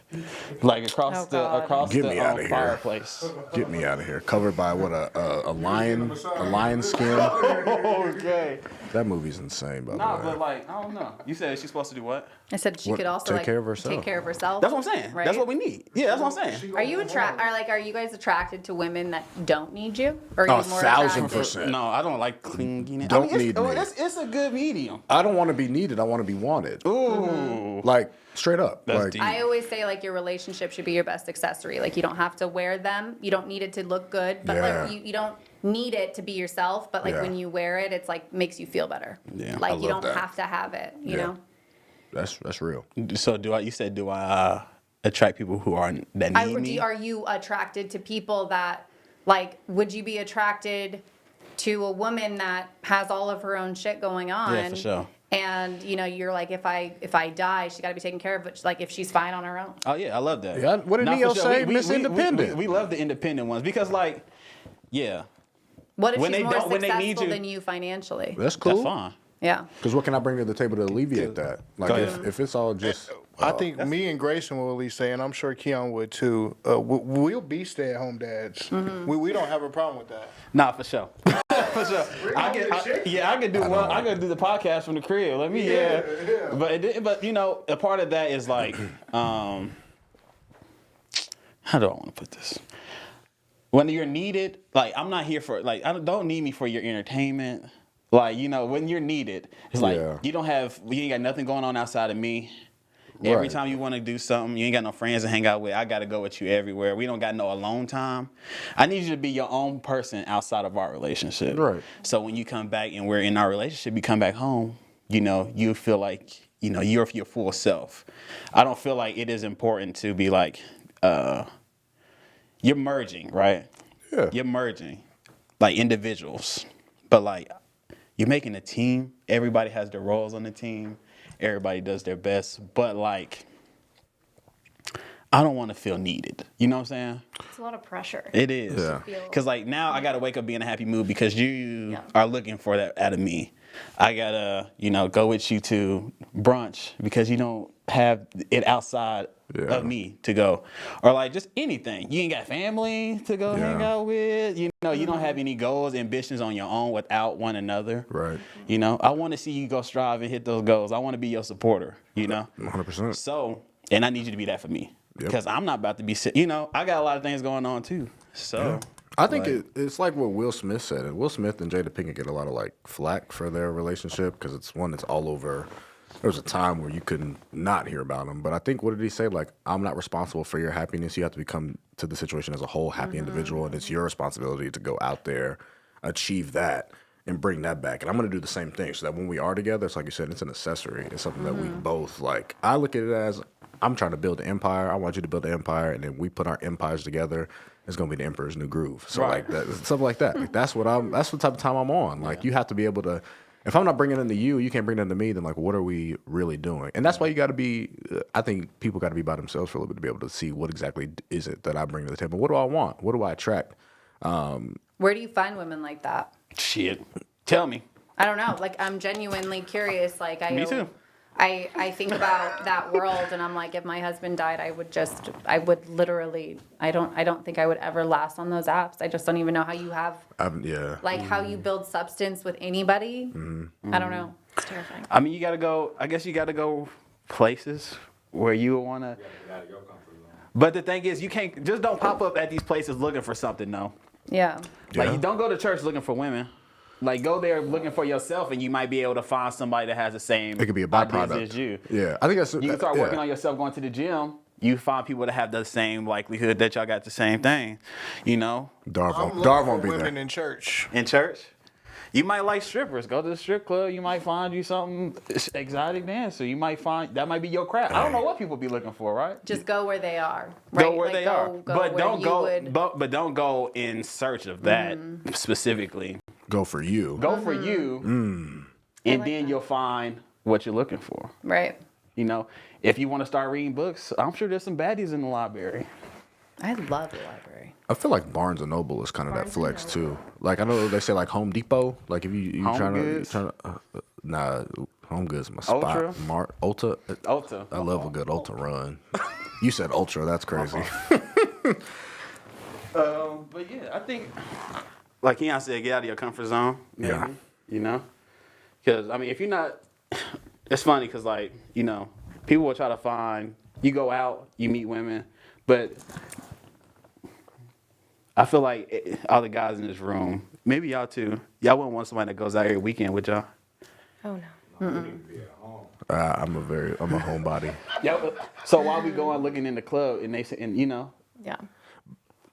like across Oh, God. Get me outta here. fireplace. Get me out of here. Covered by what a lion skin. Okay. That movie's insane, by Nah, the way. but like I don't know. You said she's supposed to do what? I said she What, could also take like care of herself? take care of herself. That's what I'm saying. Right? That's what we need. Yeah, that's what I'm saying. Are you are you guys attracted to women that don't need you? Or are you more 1,000%. No, I don't like clinginess. Don't it's, need me. It's a good medium. I don't want to be needed. I want to be wanted. Ooh. Like straight up. That's like deep. I always say like your relationship should be your best accessory. Like you don't have to wear them. You don't need it to look good, but Yeah. like you don't need it to be yourself. But like Yeah. when you wear it, it's like makes you feel better. Yeah, Like I you love don't that. have to have it. You Yeah. know. that's real. So do I? You said do I attract people who are that need me? Are you attracted to people that like? Would you be attracted to a woman that has all of her own shit going on? Yeah, for sure. And you know, you're like, if I die, she got to be taken care of. But like, if she's fine on her own. Oh yeah, I love that. Yeah, what did Nah, Neo for say? We- Miss we- Independent. We love the independent ones because like, yeah, What if When she's they more don't- when they need successful you- than you financially? That's cool. that's fine. Yeah. Because what can I bring to the table to alleviate that? Like Go ahead. if it's all just I think me and Grayson will at least say, and I'm sure Keon would too. We'll be stay-at-home dads. We don't have a problem with that. Nah, for sure. For sure. I can do one. I can do the podcast from the crib. Let me, But you know, a part of that is like, how do I want to put this? When you're needed, like I'm not here for like don't need me for your entertainment. Like you know, when you're needed, it's like Yeah. you ain't got nothing going on outside of me. Every Right. time you want to do something, you ain't got no friends to hang out with. I got to go with you everywhere. We don't got no alone time. I need you to be your own person outside of our relationship. Right. So when you come back and we're in our relationship, you come back home, you know, you feel like, you know, you're your full self. I don't feel like it is important to be like, you're merging, right? Yeah. You're merging like individuals, but like you're making a team. Everybody has their roles on the team. Everybody does their best, but like, I don't want to feel needed. You know what I'm saying? It's a lot of pressure. It is. Yeah. Because like now I got to wake up being in a happy mood because you are looking for that out of me. I got to, you know, go with you to brunch because you don't have it outside of me to go. Or like just anything. You ain't got family to go hang out with. You know, you don't have any goals, ambitions on your own without one another. Right. You know, I want to see you go strive and hit those goals. I want to be your supporter, you know? 100%. So, and I need you to be that for me. Because I'm not about to be, you know, I got a lot of things going on too. So, I think it's like what Will Smith said. And Will Smith and Jada Pinkett get a lot of like flack for their relationship because it's one that's all over. There was a time where you couldn't not hear about him. But I think, what did he say? Like, I'm not responsible for your happiness. You have to become to the situation as a whole happy individual. And it's your responsibility to go out there, achieve that, and bring that back. And I'm going to do the same thing so that when we are together, it's like you said, it's an accessory. It's something that we both like. I look at it as I'm trying to build an empire. I want you to build an empire. And then we put our empires together. It's going to be the Emperor's New Groove. So like that, something like that. Like that's what type of time I'm on. Like you have to be able to, if I'm not bringing it into you, you can't bring it into me, then like what are we really doing? And that's why you got to be, I think people got to be by themselves for a little bit to be able to see what exactly is it that I bring to the table. What do I want? What do I attract? Where do you find women like that? shit. Tell me. I don't know. Like I'm genuinely curious. Like Me too. I think about that world and I'm like, if my husband died, I would literally, I don't think I would ever last on those apps. I just don't even know how you have, like how you build substance with anybody. I don't know. It's terrifying. I mean, I guess you got to go places where you want to. But the thing is, you can't, just don't pop up at these places looking for something, no. Yeah. Like, you don't go to church looking for women. Like, go there looking for yourself, and you might be able to find somebody that has the same It could be a ideas byproduct. as you. Yeah, I think that's. You can start working on yourself, going to the gym. You find people that have the same likelihood that y'all got the same thing, you know? Darv won't be women there. in church. In church. You might like strippers. Go to the strip club. You might find you something exotic dancer. You might find that might be your crap. I don't know what people be looking for, right? Just go where they are. Right? Go where Like, they are, but where don't you go. would- But don't go in search of that specifically. Go for you. Go for you, and like then that. you'll find what you're looking for. Right. You know, if you want to start reading books, I'm sure there's some baddies in the library. I love the library. I feel like Barnes and Noble is kind of that Barnes and flex too. Noble. Like I know they say like Home Depot. Like if you Home trying Goods? to nah, Home Goods is my spot. Ultra? Ulta. Ulta. I love a good Ulta run. You said Ultra. That's crazy. But yeah, I think, like Keon said, get out of your comfort zone. Maybe, Yeah. You know? Because, I mean, if you're not, it's funny because, like, you know, people will try to find, you go out, you meet women, but I feel like all the guys in this room, maybe y'all too, y'all wouldn't want somebody that goes out every weekend with y'all. Oh no. I'm a homebody. Yeah. So while we go and looking in the club and they say, and you know, Yeah.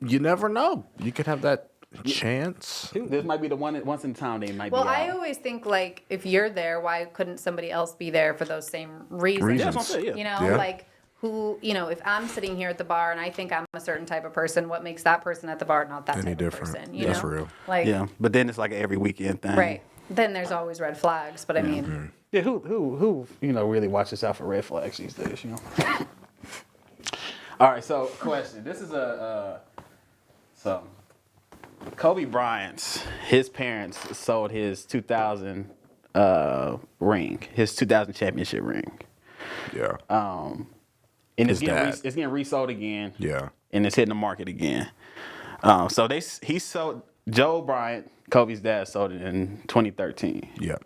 You never know. You could have that chance. this might be the one once in town they might Well, be out. I always think like if you're there, why couldn't somebody else be there for those same reasons? Reasons. Yeah, that's what I'm saying, You yeah. know, Yeah. like who, you know, if I'm sitting here at the bar and I think I'm a certain type of person, what makes that person at the bar not that Any type different. of person? You That's know? real. Like, Yeah, but then it's like an every weekend thing. right. Then there's always red flags, but I mean, Mm-hmm. Yeah, who you know really watches out for red flags these days, you know? All right, so question. This is so Kobe Bryant's his parents sold his 2000 ring, his 2000 championship ring, Yeah. and His dad. it's getting resold again. Yeah. And it's hitting the market again. So he sold Joe Bryant, Kobe's dad, sold it in 2013. Yeah.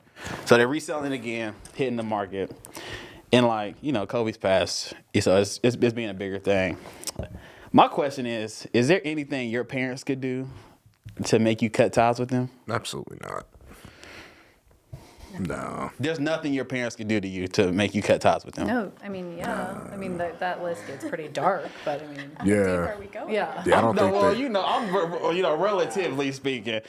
So they're reselling it again, hitting the market, and like you know, Kobe's passed, so it's being a bigger thing. My question is there anything your parents could do to make you cut ties with them? Absolutely not. No. There's nothing your parents could do to you to make you cut ties with them. no, I mean, yeah. I mean, that list gets pretty dark, but I mean, Yeah. we going? yeah. Yeah, I don't No, think well, that. you know, I'm you know, relatively speaking.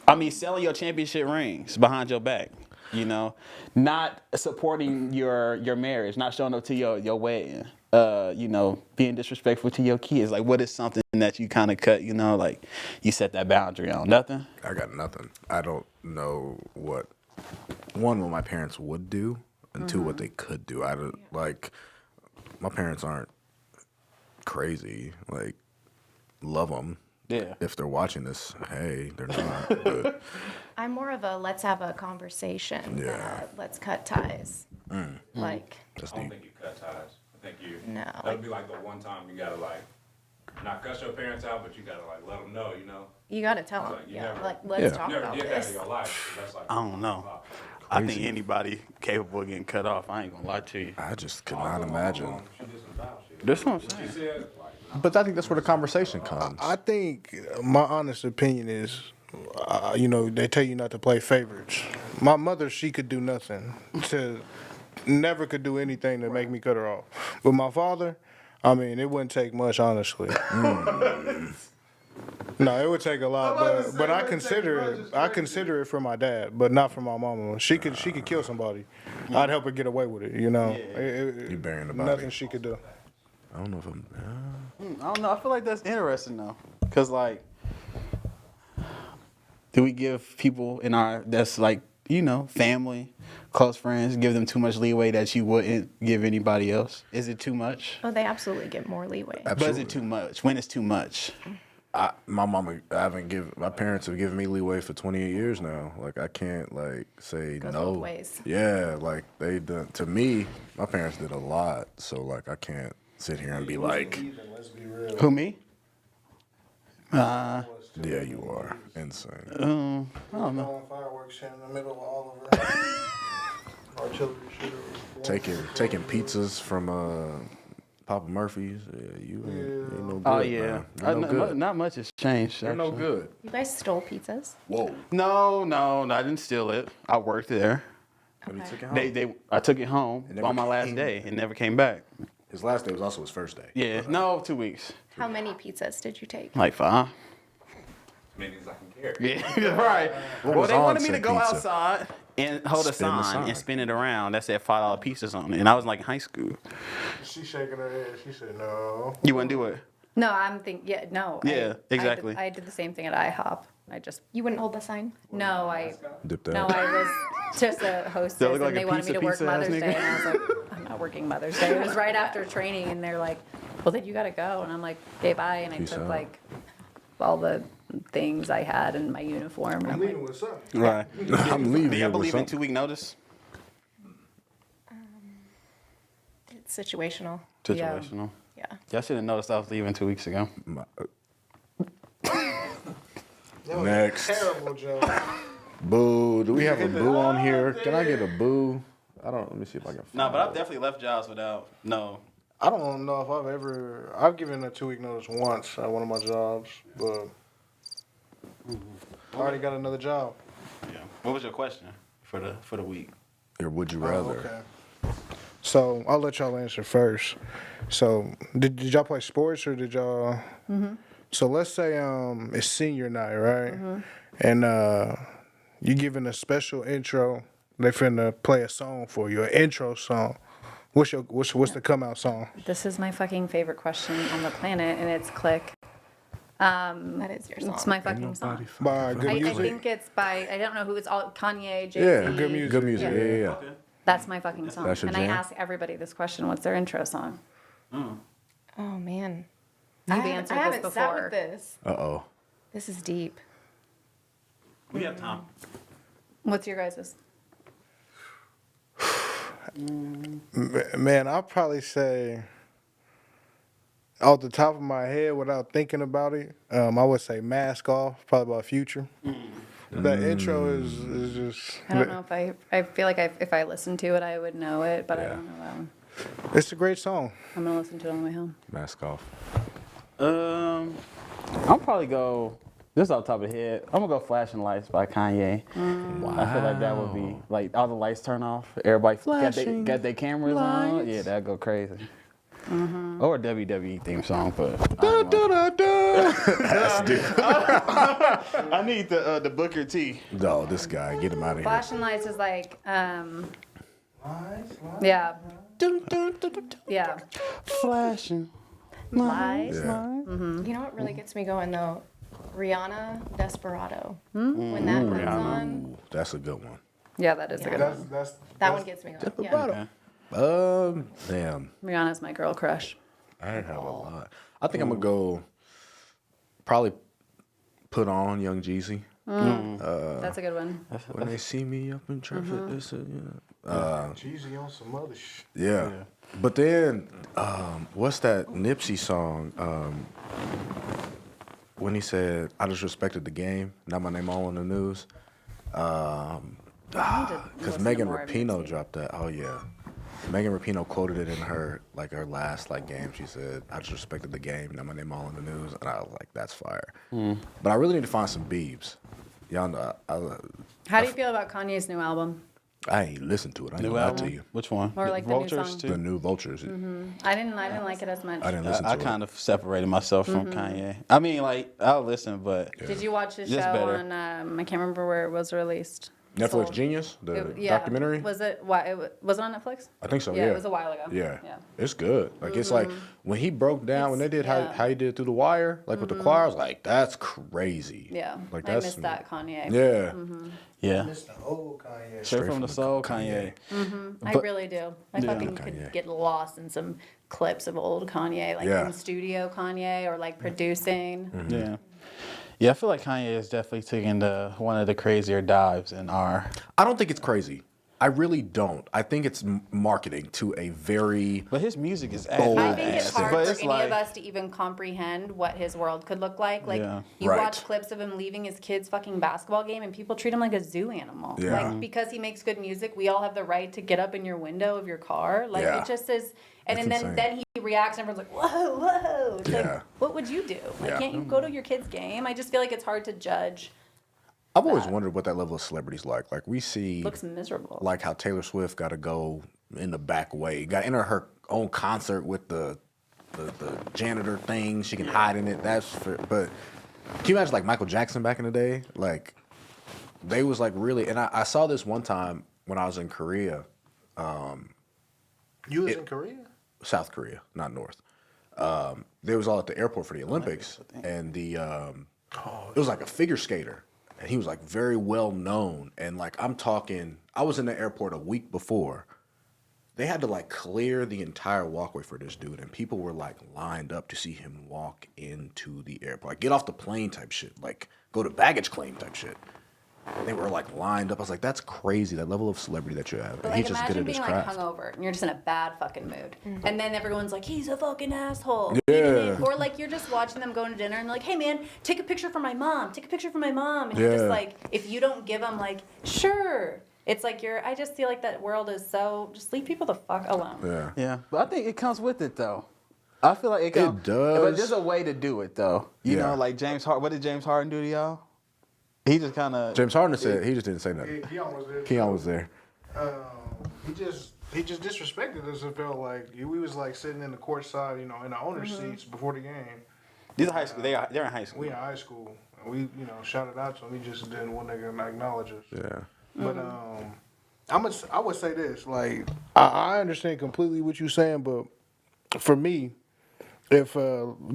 I mean, selling your championship rings behind your back. You know, not supporting your marriage, not showing up to your wedding. You know, being disrespectful to your kids. Like, what is something that you kind of cut? You know, like you set that boundary on. Nothing. I got nothing. I don't know what what my parents would do, and two, what they could do. I don't like. My parents aren't crazy. Like, love them. Yeah. If they're watching this, hey, they're not. But I'm more of a let's have a conversation. Yeah. Than a let's cut ties. Like that's I don't deep. think you cut ties. I think you. No. That would be like the one time you gotta like, not cuss your parents out, but you gotta like let them know, you know. you got to tell them. Like, you Yeah. never- Like let's Yeah. talk You never about did that in this. your life. So that's like. I don't know. I think anybody capable of getting cut off. I ain't gonna lie to you. I just could not imagine. She did some foul shit. That's what I'm She saying. said like, But I think that's where the conversation comes. I think my honest opinion is, you know, they tell you not to play favorites. My mother, she could do nothing never could do anything to make me cut her off. But my father, I mean, it wouldn't take much, honestly. No, it would take a lot, but I consider it for my dad, but not for my mama. She could kill somebody. I'd help her get away with it, you know. You burying the body. Nothing she could do. I don't know if I'm. I don't know. I feel like that's interesting though, cause like, do we give people in our that's like you know family, close friends, give them too much leeway that you wouldn't give anybody else? Is it too much? Oh, they absolutely get more leeway. But is it too much? When it's too much? My parents have given me leeway for 28 years now. Like I can't like say Goes no. both ways. Yeah, like they done to me. My parents did a lot, so like I can't sit here and be like, Let's be real. Who me? yeah, you are insane. I don't know. Throwing fireworks in the middle of all of it. Artillery shooter. Taking pizzas from Papa Murphy's. Yeah, you ain't no good. Oh yeah. man. You're no good. Not much has changed. You're no actually. good. You guys stole pizzas? Whoa. No, I didn't steal it. I worked there. But he Okay. took it home. I took it home never on my last came day and never came back. His last day was also his first day. Yeah, no, 2 weeks. How many pizzas did you take? Like 5. as many as I can carry. Yeah, right. What Well, was they on wanted me to said go pizza? outside and hold a Spin the sign sign. and spin it around that said $5 pieces on it. And I was like in high school. She shaking her head. She said no. You wouldn't do it? No, I'm thinking. Yeah, no. Yeah, exactly. I did the same thing at IHOP. I just You wouldn't hold the sign? no. I Dipped no. out. I was just a hostess, Does it look like and they a wanted me to work pizza ass Mother's nigga? Day, and I was like, I'm not working Mother's Day. It was right after training, and they're like, well, then you gotta go. And I'm like, okay, bye. And I Peace took out. like all the things I had in my uniform. And I'm I'm like, leaving with something. Right. I'm leaving Do here y'all with believe in something. 2-week notice? It's situational. Situational. Yeah. Y'all should have noticed I was leaving 2 weeks ago. That was Next. a terrible joke. Boo. Do we have a boo on here? Can I get a boo? Let me see if I can find No, but I've it. definitely left jobs without I don't know if I've given a 2-week notice once at one of my jobs, but I already got another job. Yeah. What was your question for the week? Or would you Oh, rather? okay. So I'll let y'all answer first. So did y'all play sports or did y'all? Mm-hmm. So let's say it's senior night, right? Mm-hmm. And you giving a special intro. They finna play a song for you, an intro song. What's the come out song? this is my fucking favorite question on the planet, and it's Click. That is your song. It's my fucking song. By good I music. think it's by, I don't know who it's all, Kanye, Jay-Z. Yeah, Good music. Good music. Yeah. That's my fucking song. That's your And I jam? ask everybody this question, what's their intro song? Oh man. You've answered I this haven't sat before. with this. Uh-oh. This is deep. We have time. What's your guys's? Man, I'll probably say, off the top of my head, without thinking about it, I would say "Mask Off," probably by Future. That intro is just. I don't know if I feel like if I listened to it, I would know it, but I don't know that one. It's a great song. I'm going to listen to it on the way home. Mask off. I'll probably go. This is off the top of the head. I'm gonna go "Flashing Lights" by Kanye. I feel like that would be like all the lights turn off. Everybody got their cameras on. Yeah, that'd go crazy. Or a WWE theme song, but I need the Booker T. No, this guy. Get him out of here. Flashing Lights is like, yeah. Yeah. Flashing Lights. Yeah. You know what really gets me going though? Rihanna, Desperado. When that comes on, Ooh, that's a good one. Yeah, that is a good one. that one gets me going. Yeah. Damn. Rihanna's my girl crush. I have a lot. I think I'm gonna go. Probably put on Young Jeezy. That's a good one. When they see me up in traffic, they say, yeah. Jeezy on some other shit. Yeah. But then, what's that Nipsey song? When he said, "I just respected the game, not my name all on the news." Because Megan Rapinoe dropped that. Oh yeah, Megan Rapinoe quoted it in her last game. She said, "I just respected the game, not my name all on the news," and I was like, "That's fire." But I really need to find some Biebs. Y'all know, How do you feel about Kanye's new album? I ain't listened to it. I ain't gonna lie to you. Which one? Or like the new Vultures song? too. The new Vultures. I didn't like it as much. I didn't listen to I it. kind of separated myself from Kanye. I mean, like I'll listen, but Did you watch his Just show better. on? I can't remember where it was released. Netflix Sold. Genius, the Yeah. documentary. Was it? Why? Was it on Netflix? I think so. Yeah, Yeah, it was a while ago. Yeah, Yeah. it's good. Like it's like when he broke down when they did yeah. how he did through the wire, like with the choir. I was like, that's crazy. Yeah. like I that's missed that Kanye. Yeah, yeah, Mr. Old Kanye. straight from the soul, Kanye. I But- really do. I Yeah. fucking Kanye. could get lost in some clips of old Kanye, like Yeah. in studio Kanye or like producing. Yeah. Yeah, I feel like Kanye is definitely taking one of the crazier dives in our. I don't think it's crazy. I really don't. I think it's marketing to a very But his music is Bold. I think it's hard But for it's any like- of us to even comprehend what his world could look like. Like Yeah. you Right. watch clips of him leaving his kid's fucking basketball game and people treat him like a zoo animal. Yeah. Like because he makes good music, we all have the right to get up in your window of your car. Like Yeah. it just is and That's then insane. then he reacts and everyone's like, whoa, whoa. It's Yeah. like, what would you do? Like Yeah. can't you go to your kid's game? I just feel like it's hard to judge. I've always wondered what that level of celebrity's like. Like we see Looks miserable. like how Taylor Swift got to go in the back way, got to enter her own concert with the janitor thing. She can hide in it. But can you imagine like Michael Jackson back in the day? Like they was like really, and I saw this one time when I was in Korea, You was in Korea? South Korea, not North. They was all at the airport for the Olympics, and it was like a figure skater, and he was like very well known, and like I'm talking, I was in the airport a week before. they had to like clear the entire walkway for this dude, and people were like lined up to see him walk into the airport, like get off the plane type shit, like go to baggage claim type shit. They were like lined up. I was like, that's crazy, that level of celebrity that you have. And Like, he's just good imagine at his being like craft. hungover and you're just in a bad fucking mood, and then everyone's like, "He's a fucking asshole." Yeah. Or like you're just watching them going to dinner and they're like, "Hey man, take a picture for my mom. Take a picture for my mom." And you're just Yeah. like, if you don't give them like, sure. It's like I just feel like that world is so. Just leave people the fuck alone. Yeah. Yeah, but I think it comes with it though. I feel like it comes. It does. But there's a way to do it though. You Yeah. know, like James Harden. What did James Harden do to y'all? He just kind of. James Harden said he just didn't say nothing. Keon was there. Keon was there. He just disrespected us. It felt like we was like sitting in the court side, in the owner's seats before the game. These are high school. They're in high school. We in high school, and we shouted out to him. He just didn't want to acknowledge us. Yeah. But I would say this, like I understand completely what you're saying, but for me, if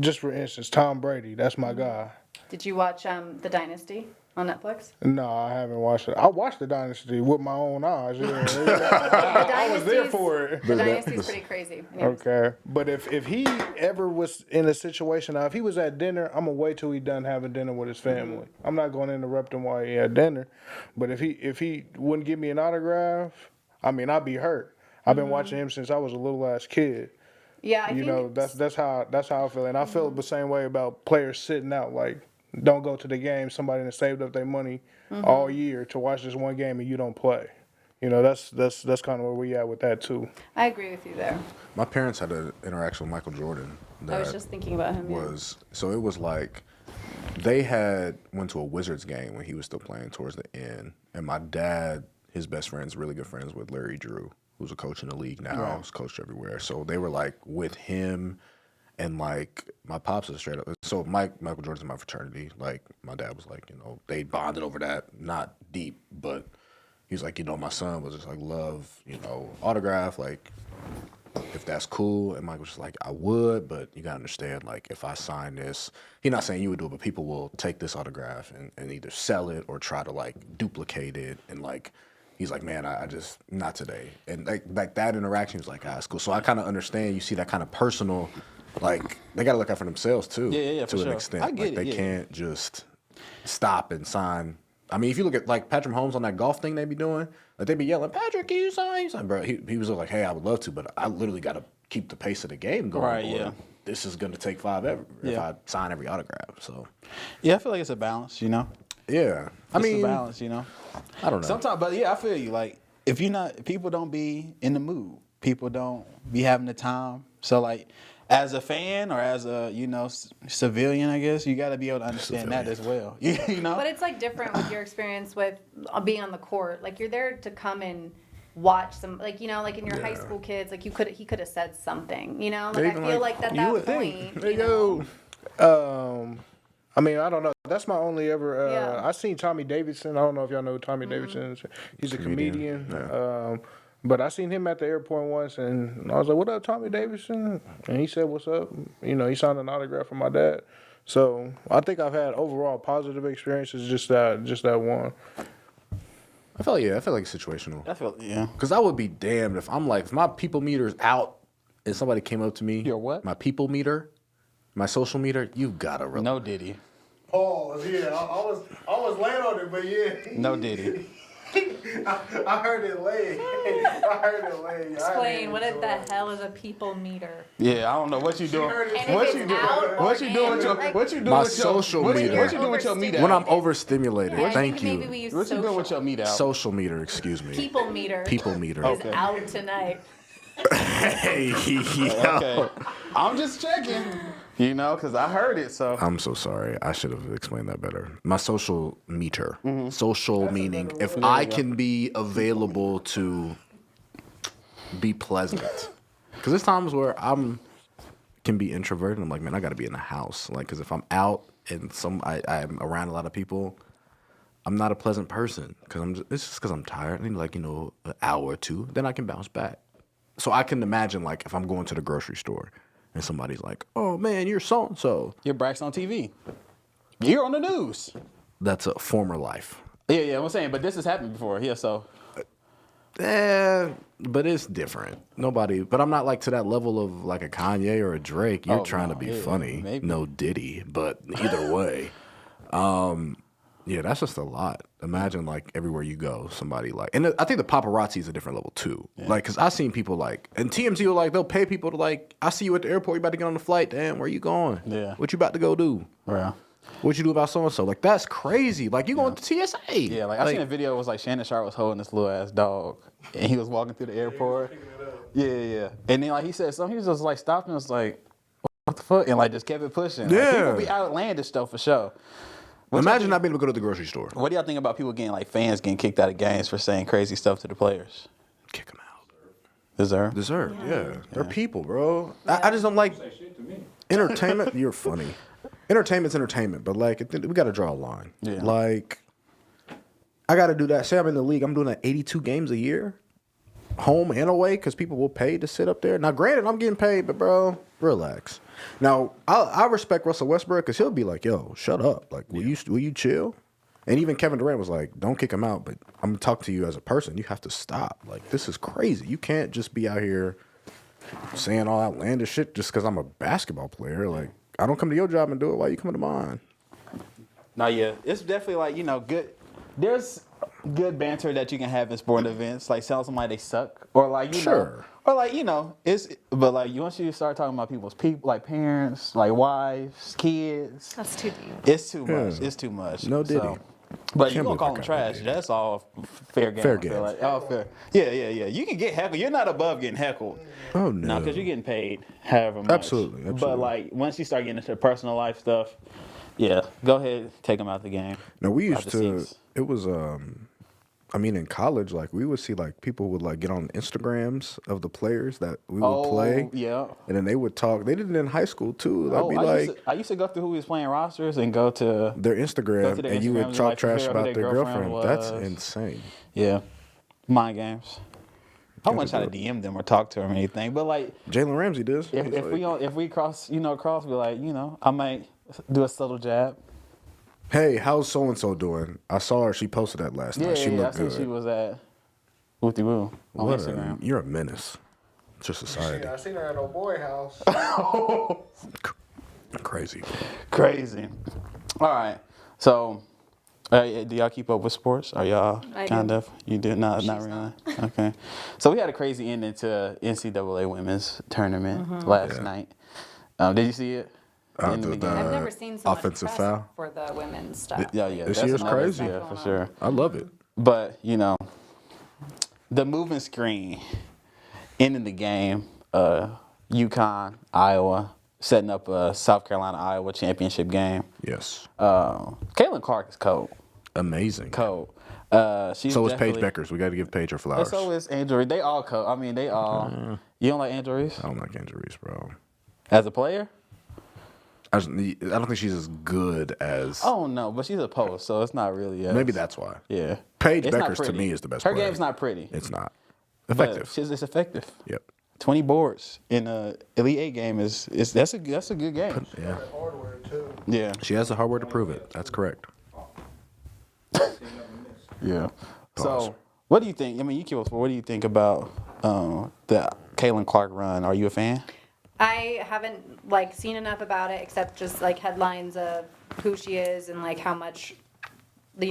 just for instance, Tom Brady, that's my guy. Did you watch The Dynasty on Netflix? No, I haven't watched it. I watched the Dynasty with my own eyes. Yeah. I was there for it. The Dynasty's pretty crazy. Anyways. Okay, but if he ever was in a situation, now if he was at dinner, I'm gonna wait till he done having dinner with his family. I'm not gonna interrupt him while he at dinner. But if he wouldn't give me an autograph, I mean I'd be hurt. I've been watching him since I was a little ass kid. Yeah, I think That's how I feel, and I feel the same way about players sitting out. Like, don't go to the game. Somebody that saved up their money all year to watch this one game and you don't play. That's kind of where we at with that too. I agree with you there. My parents had an interaction with Michael Jordan. I was just thinking about him. So it was like they went to a Wizards game when he was still playing towards the end, and my dad, his best friend's really good friends with Larry Drew, who's a coach in the league now, who's coached everywhere. So they were like with him, and like my pops is straight up. So Michael Jordan's in my fraternity. Like my dad was like, they bonded over that, not deep, but he was like, my son was just like love, autograph, like if that's cool. And Mike was just like, I would, but you gotta understand, like if I sign this, he's not saying you would do it, but people will take this autograph and either sell it or try to like duplicate it, and like. He's like, man, I just, not today. And like that interaction was like, it's cool. So I kind of understand, you see that kind of personal, like, they got to look out for themselves too. Yeah, to an extent. I get like, it, they can't just stop and sign. I mean, if you look at like Patrick Mahomes on that golf thing they be doing, like they be yelling, Patrick, can you sign? He's like, bro, he was like, hey, I would love to, but I literally got to keep the pace of the game going. Right, or yeah. This is going to take forever if I sign every autograph. So, Yeah, I feel like it's a balance, yeah. I It's mean, a balance, I don't know. Sometimes, but yeah, I feel you. Like, if people don't be in the mood. People don't be having the time. So, like, as a fan or as a, civilian, I guess, you got to be able to understand that as well. But it's like different with your experience with being on the court. Like you're there to come and watch some, like like in your high school kids, like he could have said something. Like I feel like at that point. There you go. I mean, I don't know. That's my only ever. Yeah. I seen Tommy Davidson. I don't know if y'all know who Tommy Davidson is. He's a comedian. Yeah. But I seen him at the airport once, and I was like, "What up, Tommy Davidson?" And he said, "What's up?" He signed an autograph for my dad. So I think I've had overall positive experiences. Just that one. I feel like it's situational. Yeah. Because I would be damned if if my people meter's out and somebody came up to me. Your what? My people meter, my social meter. You gotta really. No Diddy. Pause. Yeah, I was laying on it, but yeah. No Diddy. I heard it late. Explain what the hell is a people meter? Yeah, I don't know what you doing. And What if you it's doing? out What or you doing with your? in, What you doing My with your social what you- meter. What you doing with your meter? When I'm overstimulated. Yeah, I Thank think you. Maybe we use What you doing with social. your meter out? Social meter. Excuse me. People meter People meter. is out tonight. Hey, Okay. I'm just checking. Because I heard it. So I'm so sorry. I should have explained that better. My social meter. Social meaning if I can be available to be pleasant. Because there's times where can be introverted. I'm like, man, I got to be in the house. Like, because if I'm out and I'm around a lot of people, I'm not a pleasant person. Because it's just because I'm tired. I need like an hour or two. Then I can bounce back. So I can imagine like if I'm going to the grocery store. And somebody's like, oh, man, you're so-and-so. you're Braxton on TV. You're on the news. That's a former life. Yeah, I'm saying, but this has happened before. Yeah, so. But it's different. Nobody, but I'm not like to that level of like a Kanye or a Drake. You're trying to be funny. maybe. No Diddy, but either way. Yeah, that's just a lot. Imagine like everywhere you go, somebody like, and I think the paparazzi is a different level too. Yeah. Like, cause I seen people like, and TMZ will like, they'll pay people to like, I see you at the airport, you about to get on the flight. Damn, where you going? Yeah. What you about to go do? Yeah. What you do about so and so? Like, that's crazy. Like, you going to TSA? Yeah, like I seen a video. It was like Shannon Sharp was holding this little ass dog, and he was walking through the airport. Yeah. And then like he said something, he was just like stopping. Was like, what the fuck? And like just kept it pushing. Yeah. Like, people be outlandish though for sure. Imagine not being able to go to the grocery store. What do y'all think about people getting like fans getting kicked out of games for saying crazy stuff to the players? Kick them out. Deserve? Yeah. They're people, bro. I just don't like entertainment. You're funny. Entertainment's entertainment, but like we got to draw a line. Yeah. Like I got to do that. Say I'm in the league, I'm doing that 82 games a year, home and away, because people will pay to sit up there. Now, granted, I'm getting paid, but bro, relax. Now, I respect Russell Westbrook because he'll be like, "Yo, shut up! Like, will you chill?" And even Kevin Durant was like, "Don't kick him out, but I'm gonna talk to you as a person. You have to stop. Like, this is crazy. You can't just be out here saying all outlandish shit just because I'm a basketball player. Like, I don't come to your job and do it. Why you coming to mine?" No, yeah, it's definitely like good. There's good banter that you can have in sporting events, like telling somebody they suck, or like know, or like it's. But like once you start talking about people's like parents, like wives, kids, That's too deep. it's too much. It's too much. No Diddy. So, but you Can't gonna believe call I them got trash? Diddy. That's all fair game. Fair I feel game. like. All fair. Yeah. You can get heckled. You're not above getting heckled. Oh no. No, because you're getting paid however much. Absolutely. But like once you start getting into personal life stuff, yeah, go ahead, take them out the game. Now we Out used the to. seats. It was I mean, in college, like we would see like people would like get on Instagrams of the players that we would play. Yeah. And then they would talk. They did it in high school too. They'd be like I used to go through who was playing rosters and go to their Instagram, their and you Instagrams would and, talk like, trash figure out who about their their girlfriend. girlfriend That's was. insane. yeah, mind games. I wouldn't try to DM them or talk to them or anything, but like Jalen Ramsey does. if we cross be like I might do a subtle jab. Hey, how's so and so doing? I saw her. She posted that last night. She I looked see good. she was at Wooty Woo on What Instagram. you're a menace to society. I seen her at old boy house. Crazy. Crazy. All right, so. Do y'all keep up with sports? Are y'all kind of? You do? Not really. Okay. So we had a crazy ending to NCAA women's tournament last night. Did you see it? I've never seen so offensive much press foul for the women's stuff. Yeah. This that's year's another crazy. thing, Yeah, for sure. I love it. But the moving screen ending the game. UConn, Iowa, setting up a South Carolina Iowa championship game. Yes. Caitlin Clark is cold. Amazing. Cold. She's So is Paige definitely- Beckers. We got to give Paige her flowers. And so is Angel Reese. They all cold. I mean, they all. You don't like Angel Reese I don't like Angel Reese, bro. as a player? I don't think she's as good as. Oh no, but she's a post, so it's not really. Maybe that's why. Yeah. Paige It's not Beckers to pretty. me is the best Her player. game's not pretty. It's not but effective. It's effective. Yep. 20 boards in a Elite Eight game that's a good game. Yeah. Hardware too. Yeah. She has the hardware to prove it. That's correct. Yeah. Pause. So, what do you think? I mean, you keep us. What do you think about the Caitlin Clark run? Are you a fan? I haven't seen enough about it except just headlines of who she is and how much, her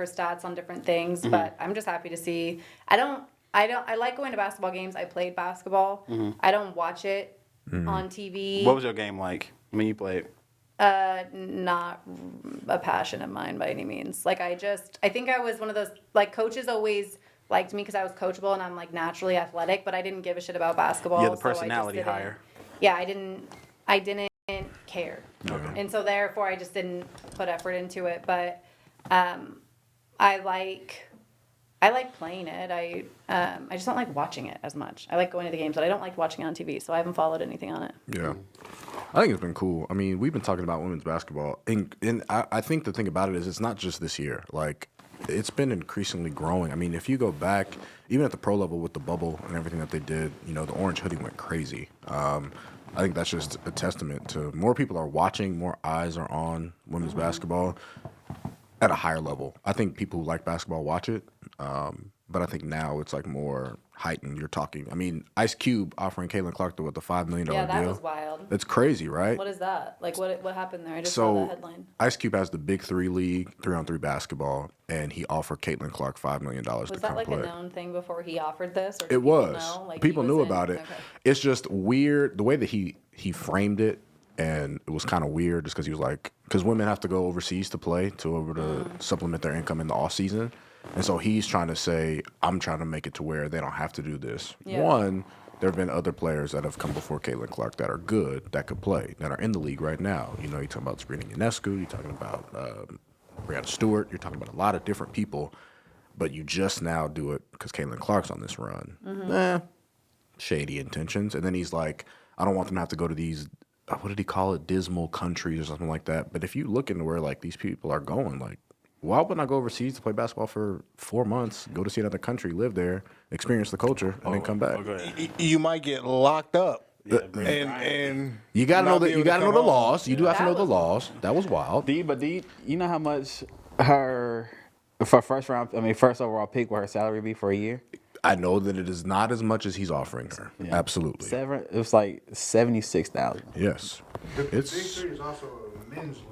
stats on different things. Mm-hmm. But I'm just happy to see. I like going to basketball games. I played basketball. I don't watch it on TV. What was your game like when you played? Not a passion of mine by any means. I think I was one of those, coaches always liked me because I was coachable and I'm naturally athletic, but I didn't give a shit about basketball. Yeah, the so I just personality didn't- higher. Yeah, I didn't care. Okay. And so therefore I just didn't put effort into it. But I like playing it. I just don't like watching it as much. I like going to the games, but I don't like watching it on TV, so I haven't followed anything on it. Yeah. I think it's been cool. I mean, we've been talking about women's basketball, and I think the thing about it is it's not just this year. It's been increasingly growing. I mean, if you go back, even at the pro level with the bubble and everything that they did, the orange hoodie went crazy. I think that's just a testament to more people are watching, more eyes are on women's basketball at a higher level. I think people who like basketball watch it. but I think now it's like more heightened. You're talking. I mean, Ice Cube offering Caitlin Clark the $5 million Yeah, that deal. was wild. It's crazy, right? What is that? Like, what happened there? I just saw So that headline. Ice Cube has the Big 3 league, 3-on-3 basketball, and he offered Caitlin Clark $5 million to Was come that like play. a known thing before he offered this? Or did It people was. know? Like, People he knew was about it. Okay. It's just weird the way that he framed it, and it was kind of weird just because he was like, because women have to go overseas to play to supplement their income in the off season, and so he's trying to say, I'm trying to make it to where they don't have to do this. Yeah. One, there have been other players that have come before Caitlin Clark that are good, that could play, that are in the league right now. You know, you're talking about Sabrina Ionescu, you're talking about Brianna Stewart, you're talking about a lot of different people, but you just now do it because Caitlin Clark's on this run. Shady intentions. And then he's like, I don't want them to have to go to these, what did he call it, dismal countries or something like that. But if you look into where like these people are going, like, why wouldn't I go overseas to play basketball for 4 months, go to see another country, live there, experience the culture, and then come back? You might get locked up. And You gotta know not be that. You able to gotta know come the home. You do have to That know the was laws. That was wild. You know how much her for first overall pick will her salary be for a year? I know that it is not as much as he's offering her. Yeah. Absolutely. It was like 76,000. Yes. The Big It's 3 is also a men's league.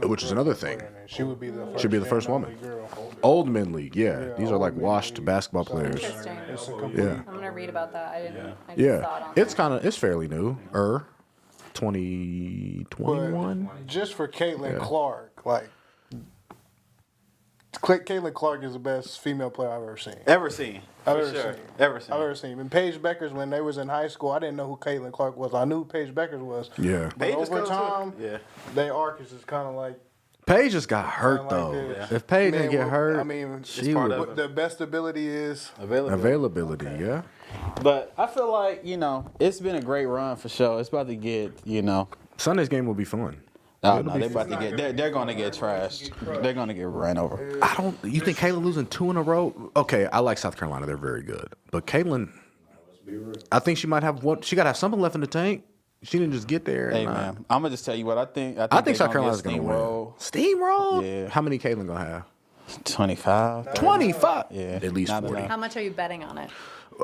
Which is another thing. She would be the first, Should be the first and woman. only girl. Old men league. Yeah. These are like old men washed league. basketball players. Interesting. It's a complete. Yeah. I'm gonna read about that. I just saw it Yeah. on It's there. it's fairly new. 2021. But just for Caitlin Clark, like Caitlin Clark is the best female player I've ever seen. Ever seen? I've For ever sure. seen. Ever seen. I've ever seen. And Paige Beckers, when they was in high school, I didn't know who Caitlin Clark was. I knew who Paige Beckers was. Yeah. But Paige is over cool, too. time, Yeah. their arc is just kind of like. Paige just got hurt like though. this. If Paige Man, didn't get well, hurt, I mean, she part would. of what the best ability is. Availability. Yeah. But I feel like, it's been a great run for sure. It's about to get, Sunday's game will be fun. Oh, no, they're about to get. They're going to get trashed. They're going to get ran over. I don't. You think Caitlin losing 2 in a row? Okay, I like South Carolina. They're very good. But Caitlin, I think she might have one. She got to have something left in the tank. She didn't just get there. Hey man, I'm gonna just tell you what I think. I think South Carolina's gonna win. Steamroll. Yeah. How many Caitlin gonna have? 25. 25. Yeah. At least Not 40. enough. How much are you betting on it?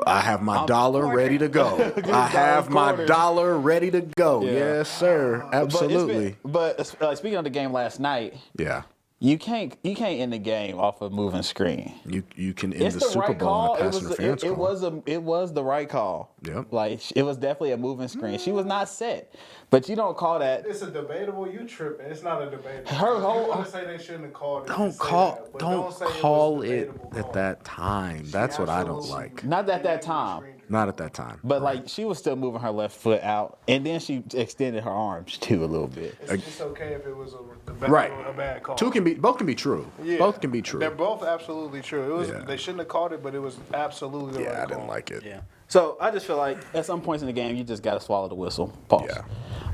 I have my dollar ready to go. I have my dollar ready to go. Yeah. Yes, sir. Absolutely. But speaking of the game last night, Yeah. you can't end the game off a moving screen. You can end It's the the Super right Bowl call. on a pass interference call. It was the right call. Yep. Like it was definitely a moving screen. She was not set, but you don't call that. It's a debatable. You tripping? It's not a debatable. Her whole- You want to say they shouldn't have called it? Don't say call that, but don't say call was a it debatable at call. that time. That's what I don't absolutely- like. Not at that time. Not at that time. But like she was still moving her left foot out, and then she extended her arms too a little bit. It's okay if it was a bad call. Both can be true. Yeah. Both can be true. They're both absolutely true. It was. Yeah. They shouldn't have called it, but it was absolutely the right Yeah, I didn't call. like it. Yeah. So I just feel like at some points in the game you just gotta swallow the whistle. Pause.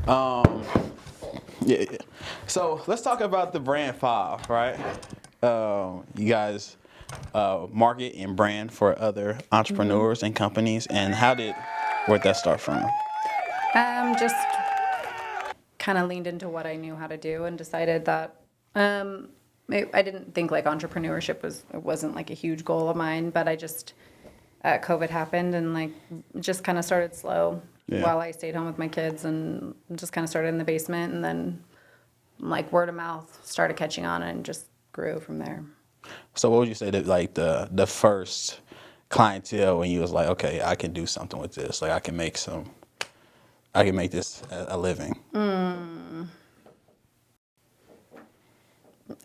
Yeah. Yeah. So let's talk about the Brand5, right? You guys market and brand for other entrepreneurs and companies, and where'd that start from? Just kind of leaned into what I knew how to do and decided that I didn't think like entrepreneurship wasn't like a huge goal of mine, but I just COVID happened and like just kind of started slow while I stayed home with my kids and just kind of started in the basement, and then like word of mouth started catching on and just grew from there. So what would you say that like the first clientele when you was like, okay, I can do something with this, like I can make this a living?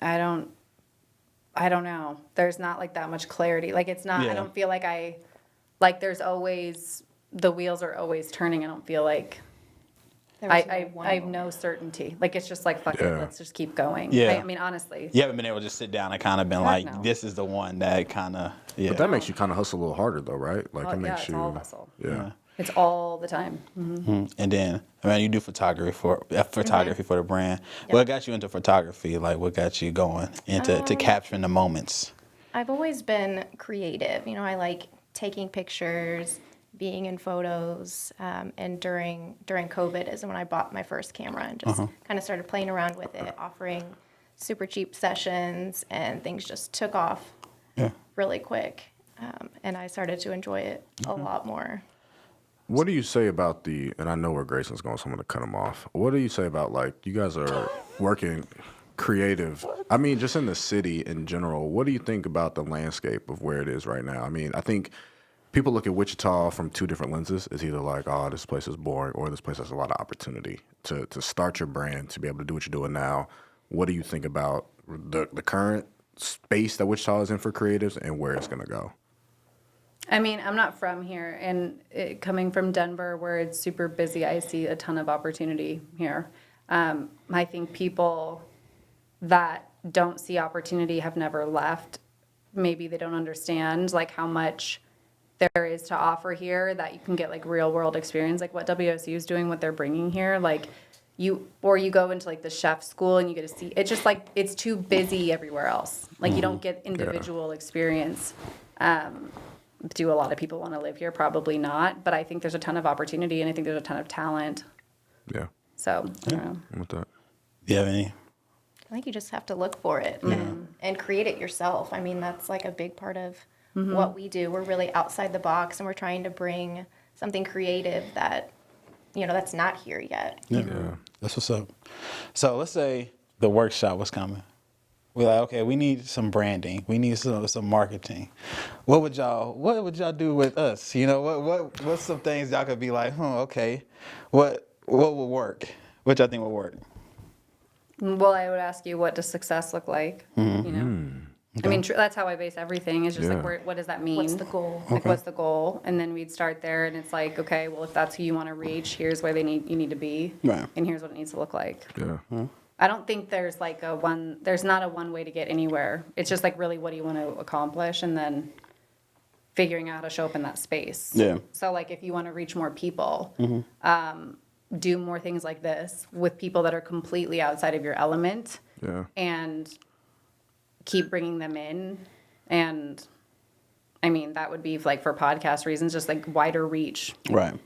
I don't know. There's not like that much clarity. Like it's not, I Yeah. don't feel like there's always, the wheels are always turning. I don't feel like There was no I one have moment. no certainty. Like it's just like, fuck it, Yeah. let's just keep going. Yeah. I mean, honestly. You haven't been able to just sit down and kind of been like, no. this is the one that kind of, yeah. But that makes you kind of hustle a little harder, though, right? Like Oh, it yeah, makes it's you. all hustle. Yeah. It's all the time. And then, I mean, you do photography for the brand. What got you into photography? Like, what got you going into to capturing the moments? I've always been creative. You know, I like taking pictures, being in photos, and during COVID is when I bought my first camera and just kind of started playing around with it, offering super cheap sessions, and things just took off. Yeah. really quick. And I started to enjoy it a lot more. What do you say about and I know where Grayson's going, so I'm going to cut him off. What do you say about, like, you guys are working creative? I mean, just in the city in general, what do you think about the landscape of where it is right now? I mean, I think people look at Wichita from two different lenses. It's either like, oh, this place is boring, or this place has a lot of opportunity to start your brand, to be able to do what you're doing now. What do you think about the current space that Wichita is in for creatives and where it's going to go? I mean, I'm not from here, and coming from Denver, where it's super busy, I see a ton of opportunity here. I think people that don't see opportunity have never left. Maybe they don't understand like how much there is to offer here, that you can get like real world experience, like what WSU is doing, what they're bringing here. Like you go into like the chef school and you get to see, it's just like, it's too busy everywhere else. Like you don't get individual experience. Do a lot of people want to live here? Probably not. But I think there's a ton of opportunity, and I think there's a ton of talent. Yeah. So, I don't know. I'm with that. Do you have any? I think you just have to look for it and create it yourself. I mean, that's like a big part of what we do. We're really outside the box, and we're trying to bring something creative that, that's not here yet. Yeah. That's what's up. So let's say the workshop was coming. We're like, okay, we need some branding. We need some marketing. What would y'all do with us? What's some things y'all could be like, okay, what would work? What y'all think would work? Well, I would ask you, what does success look like? I mean, that's how I base everything. It's just like, what does that mean? What's the goal? Like, what's the goal? And then we'd start there, and it's like, okay, well, if that's who you want to reach, here's where you need to be, Right. and here's what it needs to look like. Yeah. I don't think there's like there's not a one way to get anywhere. It's just like, really, what do you want to accomplish? And then figuring out how to show up in that space. Yeah. So like, if you want to reach more people, do more things like this with people that are completely outside of your element. Yeah. And keep bringing them in. And I mean, that would be like, for podcast reasons, just like wider reach. Right.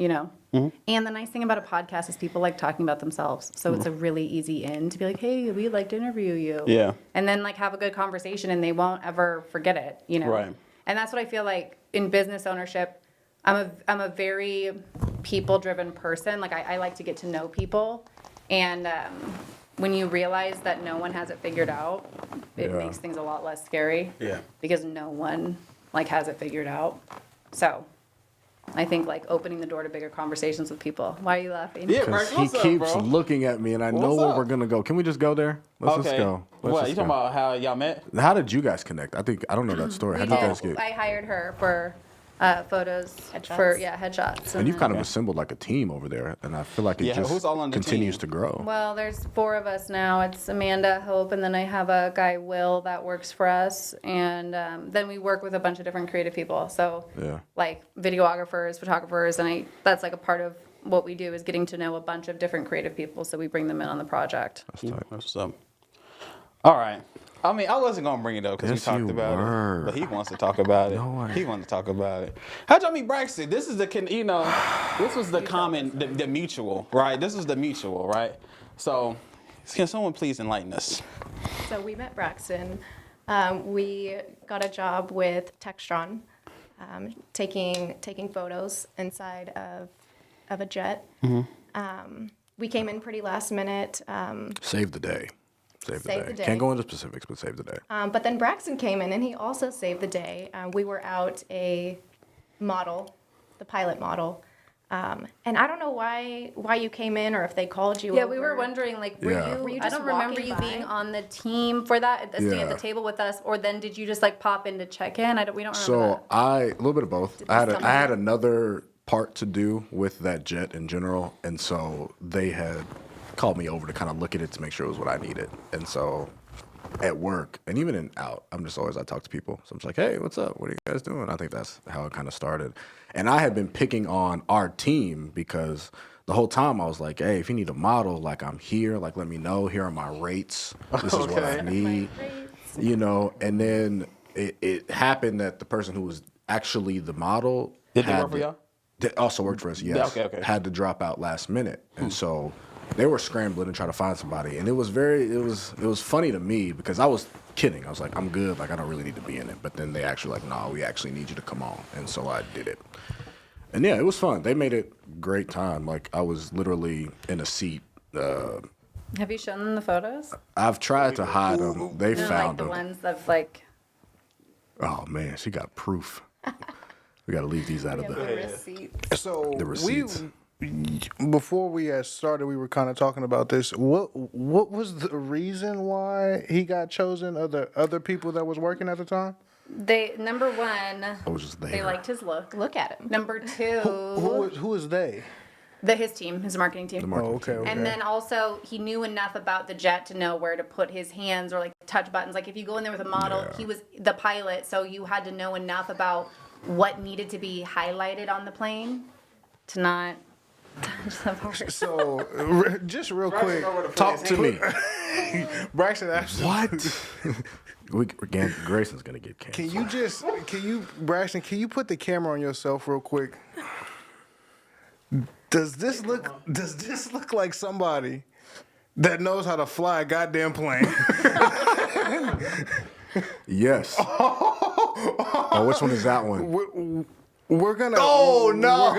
And the nice thing about a podcast is people like talking about themselves. So it's a really easy in to be like, hey, we'd like to interview you. Yeah. And then like have a good conversation, and they won't ever forget it, Right. And that's what I feel like in business ownership. I'm a very people-driven person. Like I like to get to know people. And when you realize that no one has it figured out, it makes things a lot less scary. Yeah. Because no one like has it figured out. So I think like opening the door to bigger conversations with people. Why are you laughing? Yeah, Because Braxton, he what's up, keeps bro? looking at me, and I know What's where up? we're going to go. Can we just go there? Let's just go. Let's What, just you talking go. about how y'all met? How did you guys connect? I don't know that story. How did you guys get? I hired her for photos. Headshots. Headshots. And you've kind of assembled like a team over there, and I feel like it who's just all on the continues team? to grow. Well, there's 4 of us now. It's Amanda, Hope, and then I have a guy, Will, that works for us. And then we work with a bunch of different creative people. So Yeah. like videographers, photographers, and that's like a part of what we do, is getting to know a bunch of different creative people. So we bring them in on the project. That's tight. That's what's up. All right. I mean, I wasn't gonna bring it up because Yes, we talked you about were. it, but he wants to talk about it. No, I- He wanted to talk about it. How'd y'all meet Braxton? This is this was the common, the mutual, right? This was the mutual, right? So, can someone please enlighten us? So we met Braxton. We got a job with Textron, taking photos inside of a jet. We came in pretty last minute. Save the day. Save Save the day. Can't go into specifics, but save the day. But then Braxton came in, and he also saved the day. We were out a model, the pilot model. And I don't know why you came in, or if they called you. Yeah, over. we were wondering, like, were Yeah. you you I just don't remember walking you by? being on the team for that, sitting at the Yeah. table with us, or then did you just like pop in to check in? We don't remember So that. a little bit of both. Did I they had summon I had you? another part to do with that jet in general, and so they had called me over to kind of look at it to make sure it was what I needed. And so at work and even out, I talk to people. So I'm just like, hey, what's up? What are you guys doing? I think that's how it kind of started. And I had been picking on our team because the whole time I was like, hey, if you need a model, like I'm here, like let me know. Here are my rates. This is what I need. And then it happened that the person who was actually the model Did they work for y'all? that also worked for us, yes. Okay. Had to drop out last minute. And so they were scrambling and trying to find somebody, and it was funny to me because I was kidding. I was like, I'm good, like I don't really need to be in it. But then they actually like, nah, we actually need you to come on, and so I did it. And yeah, it was fun. They made it great time. Like I was literally in a seat. Have you shown them the photos? I've tried to hide them. They No, found like the them. ones of like. Oh man, she got proof. We got to leave these out of The the receipts. So the receipts. before we had started, we were kind of talking about this. What was the reason why he got chosen? Other people that was working at the time. They number one. I was just there. They liked his look. Look at him. Number two. Who is they? His team, his marketing team. The marketing okay, team. okay. And then also he knew enough about the jet to know where to put his hands or like touch buttons. Like if you go in there with a model, Yeah. he was the pilot, so you had to know enough about what needed to be highlighted on the plane to not touch the part. So just real quick, Talk to me. Braxton. Absolutely. What? Grayson's gonna get canceled. Braxton, can you put the camera on yourself real quick? Does this look like somebody that knows how to fly a goddamn plane? Yes. Oh, which one is that one? We're gonna. Oh, no.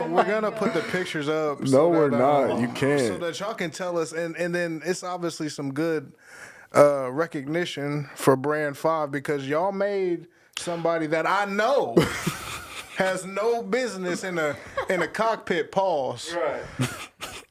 We're gonna put the pictures up. No, we're not. You can't. So that y'all can tell us, and then it's obviously some good recognition for Brand5 because y'all made somebody that I know has no business in a cockpit. Pause. Right.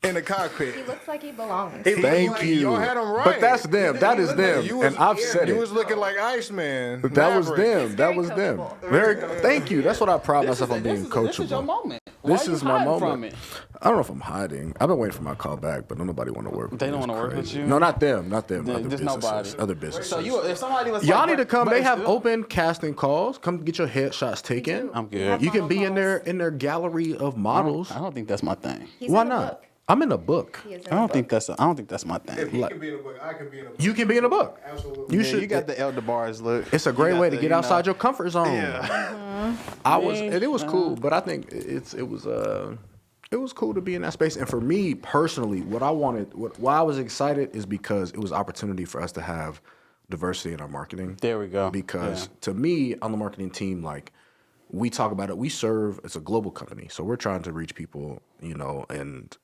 In a cockpit. He looks like he belongs. Thank you. Y'all had him right. But that's them. That is them. And I've said You it. was looking like Iceman. That was Maverick. them. That very was them. coachable. Very. Thank you. That's what I pride myself on being coachable. This is your moment. Why This are you is my hiding moment. from it? I don't know if I'm hiding. I've been waiting for my call back, but nobody want to work with They me. don't It's wanna work with crazy. you? No, not them. Not them. Other Just businesses. nobody. Other businesses. So if somebody was Y'all like, need to come. but They it's have still- open casting calls. Come get your headshots taken. I'm good. You can be in Phone their gallery of models. I don't think that's my thing. He's Why in a not? book. I'm in a book. He is in I a don't book. think that's my thing. If he can be in a book, I can be in a book. You can be in a book. Absolutely. You Yeah, should. you got the elder bars look. It's a You great got way to the, get you know- outside your comfort zone. Yeah. I was, and it was cool, but I think it was cool to be in that space. And for me personally, why I was excited is because it was opportunity for us to have diversity in our marketing. There we go. Because to me, on the marketing team, like we talk about it, it's a global company, so we're trying to reach people, and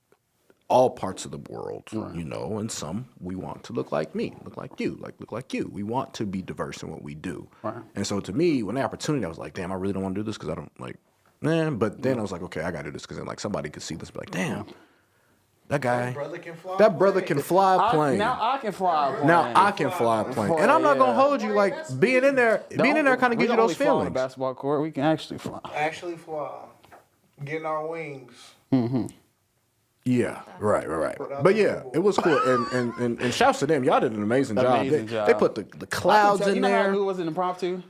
all parts of the world, and some we want to look like me, look like you, look like you. We want to be diverse in what we do. Right. And so to me, when the opportunity, I was like, damn, I really don't want to do this because I don't like, man. But then I was like, okay, I got to do this because then like somebody could see this and be like, damn, that guy, that brother can fly a plane. Now I can fly a plane. Now I can fly a plane. And I'm not going to hold you, like being in there kind of gives you those On the feelings. basketball court, we can actually fly. Actually fly. Getting our wings. Yeah, right. But yeah, it was cool, and shouts to them. Y'all did an amazing job. Amazing job. They put the clouds in You know how I there. knew it was an impromptu?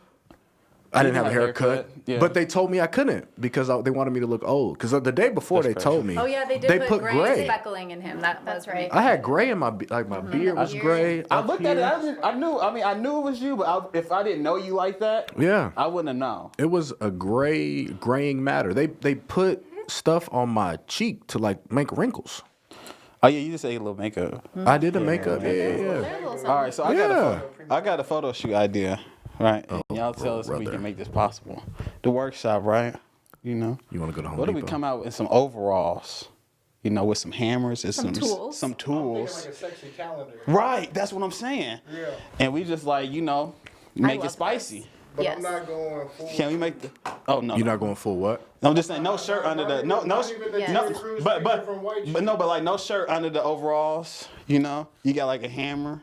I didn't You have a had a haircut, haircut, yeah. but they told me I couldn't because they wanted me to look old. Because the day before they told me, Oh yeah, they did put gray, gray. speckling in him. That's right. I had gray in my my beard was gray. I up looked at here. it. I knew it was you, but if I didn't know you like that, Yeah, I wouldn't have known. it was a graying matter. They put stuff on my cheek to like make wrinkles. Oh yeah, you just ate a little makeup. I did the makeup. Yeah. They're a little All something. right, so I got a photo shoot idea, right? And y'all tell us if we brother. can make this possible. The workshop, right? You know. You want to go to Home What if we Depot? come out in some overalls? With some hammers and some tools. Some tools. Like a sexy calendar. Right, that's what I'm saying. Yeah. And we just make love it spicy. But Yes. I'm not going full. Can we make the? Oh no. You're not going full what? I'm just saying no shirt under the no Not even the Yeah. no Terry Crews but picture from White but no but like no shirt under the overalls. You got like a hammer.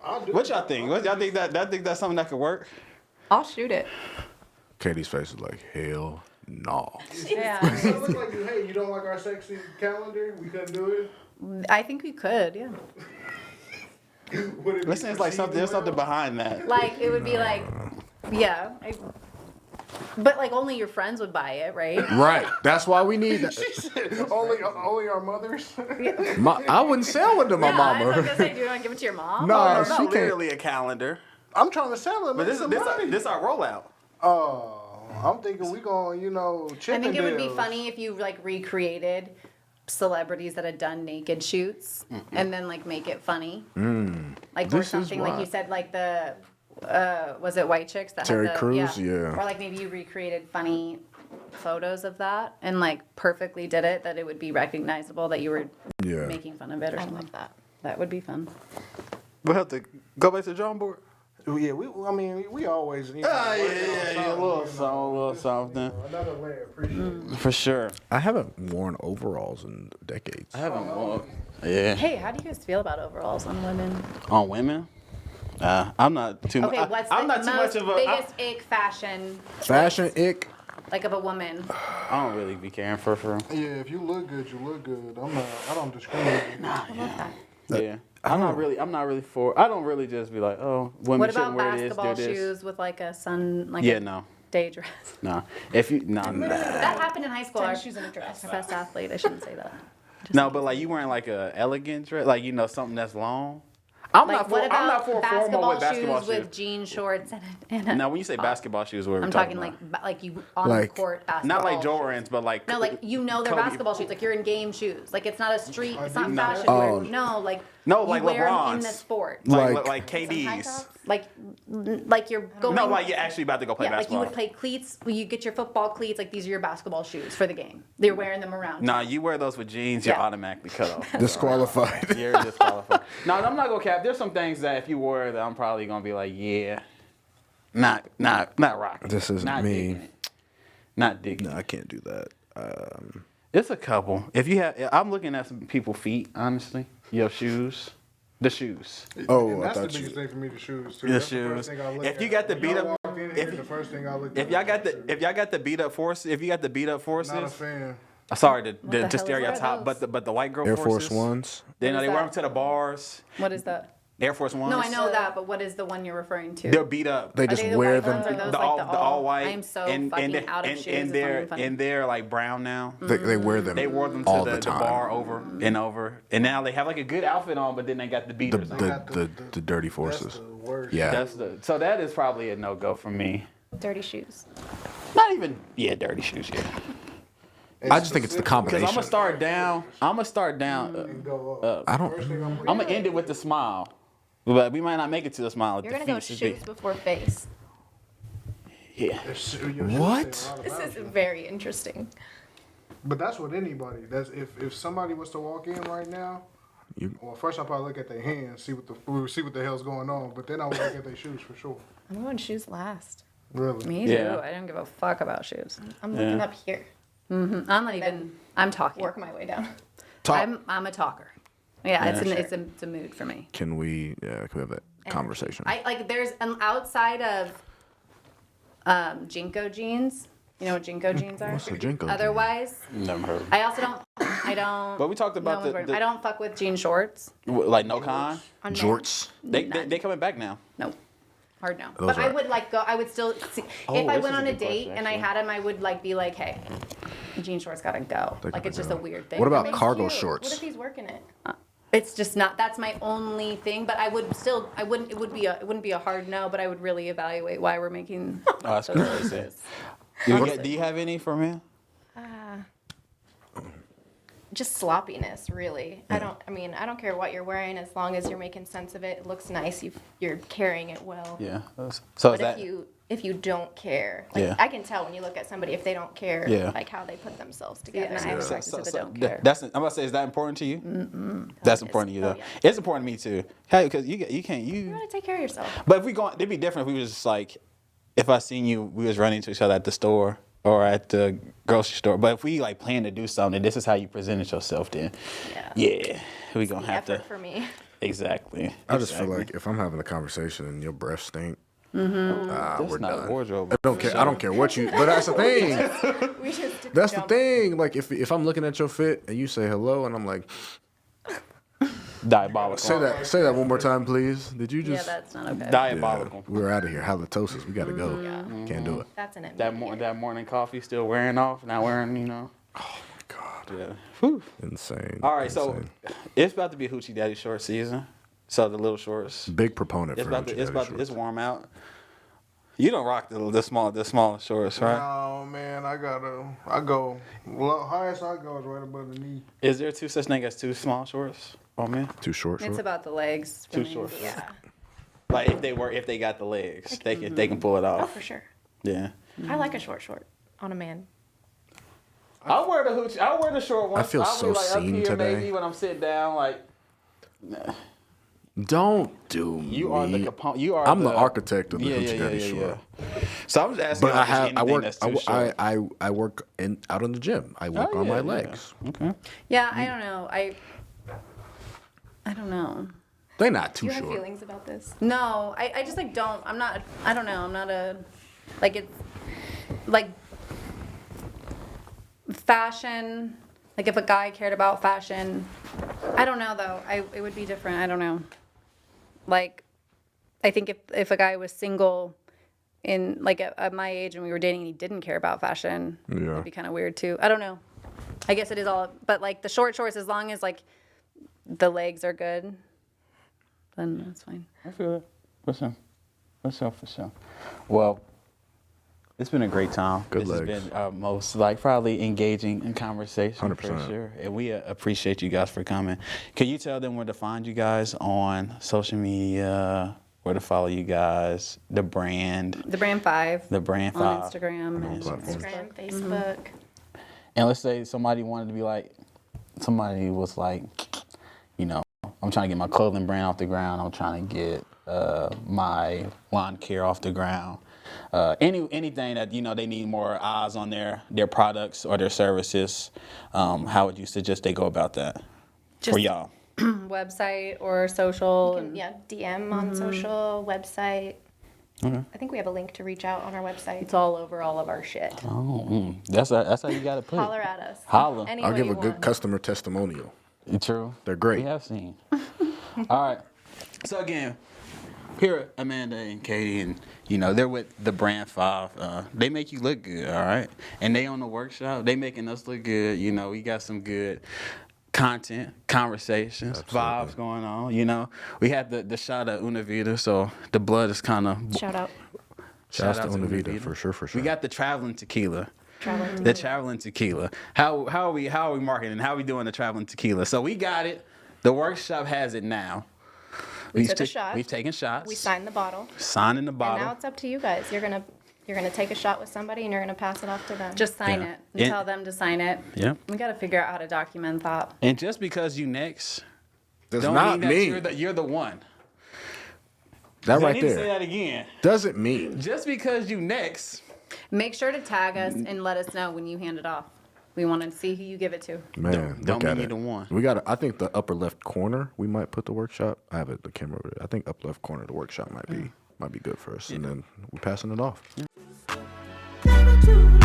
I'll do What it. y'all think? Y'all think that's something that could work? I'll shoot it. Katie's face is like hell no. Yeah, So it look like hey, you don't like our sexy calendar? We couldn't do it. I think we could. Yeah, Would it be Listen, it's like perceived there's something well? behind that. like it would be like, yeah. But like only your friends would buy it, right? Right. That's why we need that. Only our mothers. I wouldn't sell one to my Yeah, I was mama. gonna say, do you want to give it to your mom? Nah, Or- she can't. Literally a calendar. I'm trying to sell it. But Make some money. this our rollout. Oh, I'm thinking we going, I chicken think it would be deals. funny if you like recreated celebrities that had done naked shoots and then like make it funny. Like or This is something like why. you said, like the was it White Chicks that Terry had the, Crews? Yeah. Or like maybe you recreated funny photos of that and like perfectly did it that it would be recognizable that you were Yeah. making fun of it or I something. love that. That would be fun. We'll have to go back to the drawing board. Yeah, we always. You know, A little something. Another way, appreciate it. For sure. I haven't worn overalls in decades. I haven't worn. Yeah. Hey, how do you guys feel about overalls on women? On women? I'm not too much. Okay, what's the I'm not too most much of a. biggest ick fashion Fashion ick. like of a woman? I don't really be caring for real. Yeah, if you look good, you look good. I don't discriminate. I love that. Yeah. I'm not really for. I don't really just be like, oh, women What shouldn't about wear this, basketball do this. shoes with like a sun, like Yeah, a no, day dress? no. If you no, That happened in high school. Our Shoes and a dress. best athlete. I shouldn't say that. no, but like you wearing like a elegant dress, like something that's long. I'm Like, not for. what I'm not about for a formal with basketball shoes shoes. with jean shorts and a Now, when you say basketball shoes, what are we I'm talking talking about? like you on Like- the court basketball. Not like Jordans, but like No, like you know they're Kobe. basketball shoes. Like you're in game shoes. Like it's not a street. It's not No. fashion Oh. wear. No, like No, you like wear 'em in LeBrons. the sport. like Like- KD's. Like you're going. No, like you're actually about to go play yeah, like you basketball. would play cleats. You get your football cleats. Like these are your basketball shoes for the game. They're wearing them around. Nah, you wear those with jeans, you're Yeah. automatically cut off. Disqualified. You're disqualified. No, I'm not gonna cap. There's some things that if you wear that I'm probably gonna be like, yeah, not rocking. This isn't not me. digging it. Not digging. No, it. I can't do that. It's a couple. If you have, I'm looking at some people's feet. Honestly, your shoes, the shoes, Oh, And I that's the thought biggest you. thing for me, the shoes too. the That's the shoes. first thing I look If you at. got the When beat I up, walk in, if the first thing I look if at y'all is got the the shoes. if y'all got the beat up forces, if you got the beat up forces, Not a fan. sorry the to hell is stereotype, those? but the white girl Air forces, Force Ones. They What they is wear that? them to the bars. What is that? Air Force Ones. No, I know that, but what is the one you're referring to? They're beat up. They Are just they the wear white them. ones or those the like all, the the all white. I am so fucking out of shoes. And It's not they're even funny. and they're like brown now. They wear them. They wore them to all the time. bar over and over, and now they have like a good outfit on, but then they got the The beaters on. the dirty That's forces. the worst. Yeah. So that is probably a no go for me. Dirty shoes. Not even dirty shoes. Yeah, I just think it's the because combination. I'm gonna start down. And go up. I don't. First thing I'm I'm gonna end it with the smile, but we might not make it to the smile. You're the gonna go feet should shoes be. before face. Yeah. What? This is very interesting. But that's with anybody. That's if somebody was to walk in right now. You- Well, first I probably look at their hands, see what the hell's going on. But then I would look at their shoes for sure. I'm going shoes last. Really. Me too. Yeah. I don't give a fuck about shoes. I'm looking Yeah. up here. I'm not even. I'm talking. Work my way down. Talk. I'm a talker. Yeah, it's Yeah. it's a mood for me. Can we have that conversation? I like there's an outside of Jinko jeans. You know what Jinko jeans are? What's a Jinko jean? Otherwise, Never heard. I also don't. I don't. But we talked about no one's wearing- the I don't fuck with jean shorts. like no con. On men. Jorts. They coming back now. No. Hard no. Those But I are- would like go. I would still see, Oh, if I this went is on a a good date question, and I actually. had them, I would like be like, hey, jean shorts gotta go. They Like gotta it's just go. a weird thing. What for about me. cargo Cute. shorts? What if he's working it? It's just not. That's my only thing. But I would still. I wouldn't. It wouldn't be a hard no. But I would really evaluate why we're making. Oh, that's those crazy. choices. Do you have any for me? Just sloppiness, really. I don't care what you're wearing as long as you're making sense of it. It looks nice. You're carrying it well. Yeah. So is But that if you don't care, like Yeah. I can tell when you look at somebody if they don't care, Yeah. like how they put themselves Yeah, together. and I have so, practice so, if I so don't care. that's I'm about to say, is that important to you? That's important to you though. Oh, yeah. It's important to me too. Hey, because you can't You gotta take care of yourself. But if we go, it'd be different if we was just like, if I seen you, we was running to each other at the store or at the grocery store. But if we like plan to do something, this is how you presented yourself. Then, Yeah. we gonna The have to effort for me. exactly. I just feel exactly. like if I'm having a conversation and your breath stink, That's we're not done. a wardrobe. I don't care. I don't care what you. But that's the thing. We just did That's the jump. thing. Like if I'm looking at your fit and you say hello and I'm like, Diabolical. say that one more time, please. Did you Yeah, just? that's not okay. Diabolical. We're out of here. Halitosis. We gotta go. Can't do it. That's an That morning coffee still wearing off, not wearing, God, Yeah. Whew. insane. All right, so Insane. it's about to be Hoochie Daddy short season. So the little shorts. Big proponent It's for about to, Hoochie it's Daddy about to, it's shorts. warm out. You don't rock the small shorts, right? Oh man, I go highest I go is right above the knee. Is there two such thing as too small shorts? Oh man, Too short. It's about the legs. for too me. short. Yeah. Like if they got the legs, if they can pull it Oh, off. for sure. Yeah. I like a short on a man. I wear the hoochie. I wear the short ones. I feel I'll so be like up seen here today. maybe when I'm sitting down. Like Don't do me. you are the component. You are. I'm the architect of the hoochie daddy yeah. short. So I'm just asking. But I work That's too short. out in the gym. I work on my legs. Okay. Yeah, I don't know. I don't know. They're not too Do you have short. feelings about this? No, I just like don't. I'm not. I don't know. I'm not a like it's like fashion. Like if a guy cared about fashion, I don't know though. It would be different. I don't know. Like, I think if a guy was single in like at my age and we were dating and he didn't care about fashion, Yeah. it'd be kind of weird too. I don't know. I guess it is all, but like the short shorts, as long as like the legs are good, then that's fine. I feel it. For sure. Well, it's been a great time. Good This legs. has been our most probably engaging in conversation 100%. for sure. And we appreciate you guys for coming. Can you tell them where to find you guys on social media, where to follow you guys, the brand, The Brand5. the Brand5 on Instagram and platforms. Instagram, Facebook. And let's say somebody wanted to be like, somebody was like, you know, I'm trying to get my clothing brand off the ground. I'm trying to get my lawn care off the ground. Anything that, you know, they need more eyes on their products or their services. How would you suggest they go about that for Just- y'all? Website or social. You can, yeah, DM on social, website. Okay. I think we have a link to reach out on our website. It's all over all of our shit. Oh, that's how you got to put Holler it. at us. Holla. Any I'll way give you a good want. customer testimonial. True. They're great. We have seen. All right. So again, here Amanda and Katie, and you know they're with the Brand5. They make you look good, all right. And they on the workshop. They making us look good. You know, we got some good content, conversations, Absolutely. vibes going on. You know, we had the shot of Una Vida, so the blood is kind of. Shout out. Shouts to out Una Una Vida, for sure. We got the traveling tequila. Traveling. The traveling tequila. How are we marketing? How are we doing the traveling tequila? So we got it. The workshop has it now. We took a shot. We've taken shots. We signed the bottle. Signing the And bottle. now it's up to you guys. You're gonna take a shot with somebody and you're gonna pass it off to them. Just sign Yeah. it and And- tell them to sign it. Yep. We got to figure out how to document that. And just because you next, Does don't not mean that mean you're the one. that I right need to say there. that again. Doesn't mean. Just because you next, Make sure to tag us and let us know when you hand it off. We want to see who you give it to. Man, don't look at mean it. you're the one. We got. I think the upper left corner we might put the workshop. I have it, the camera over there. I think upper left corner of the workshop might be good for us, and then we're passing it off. Never too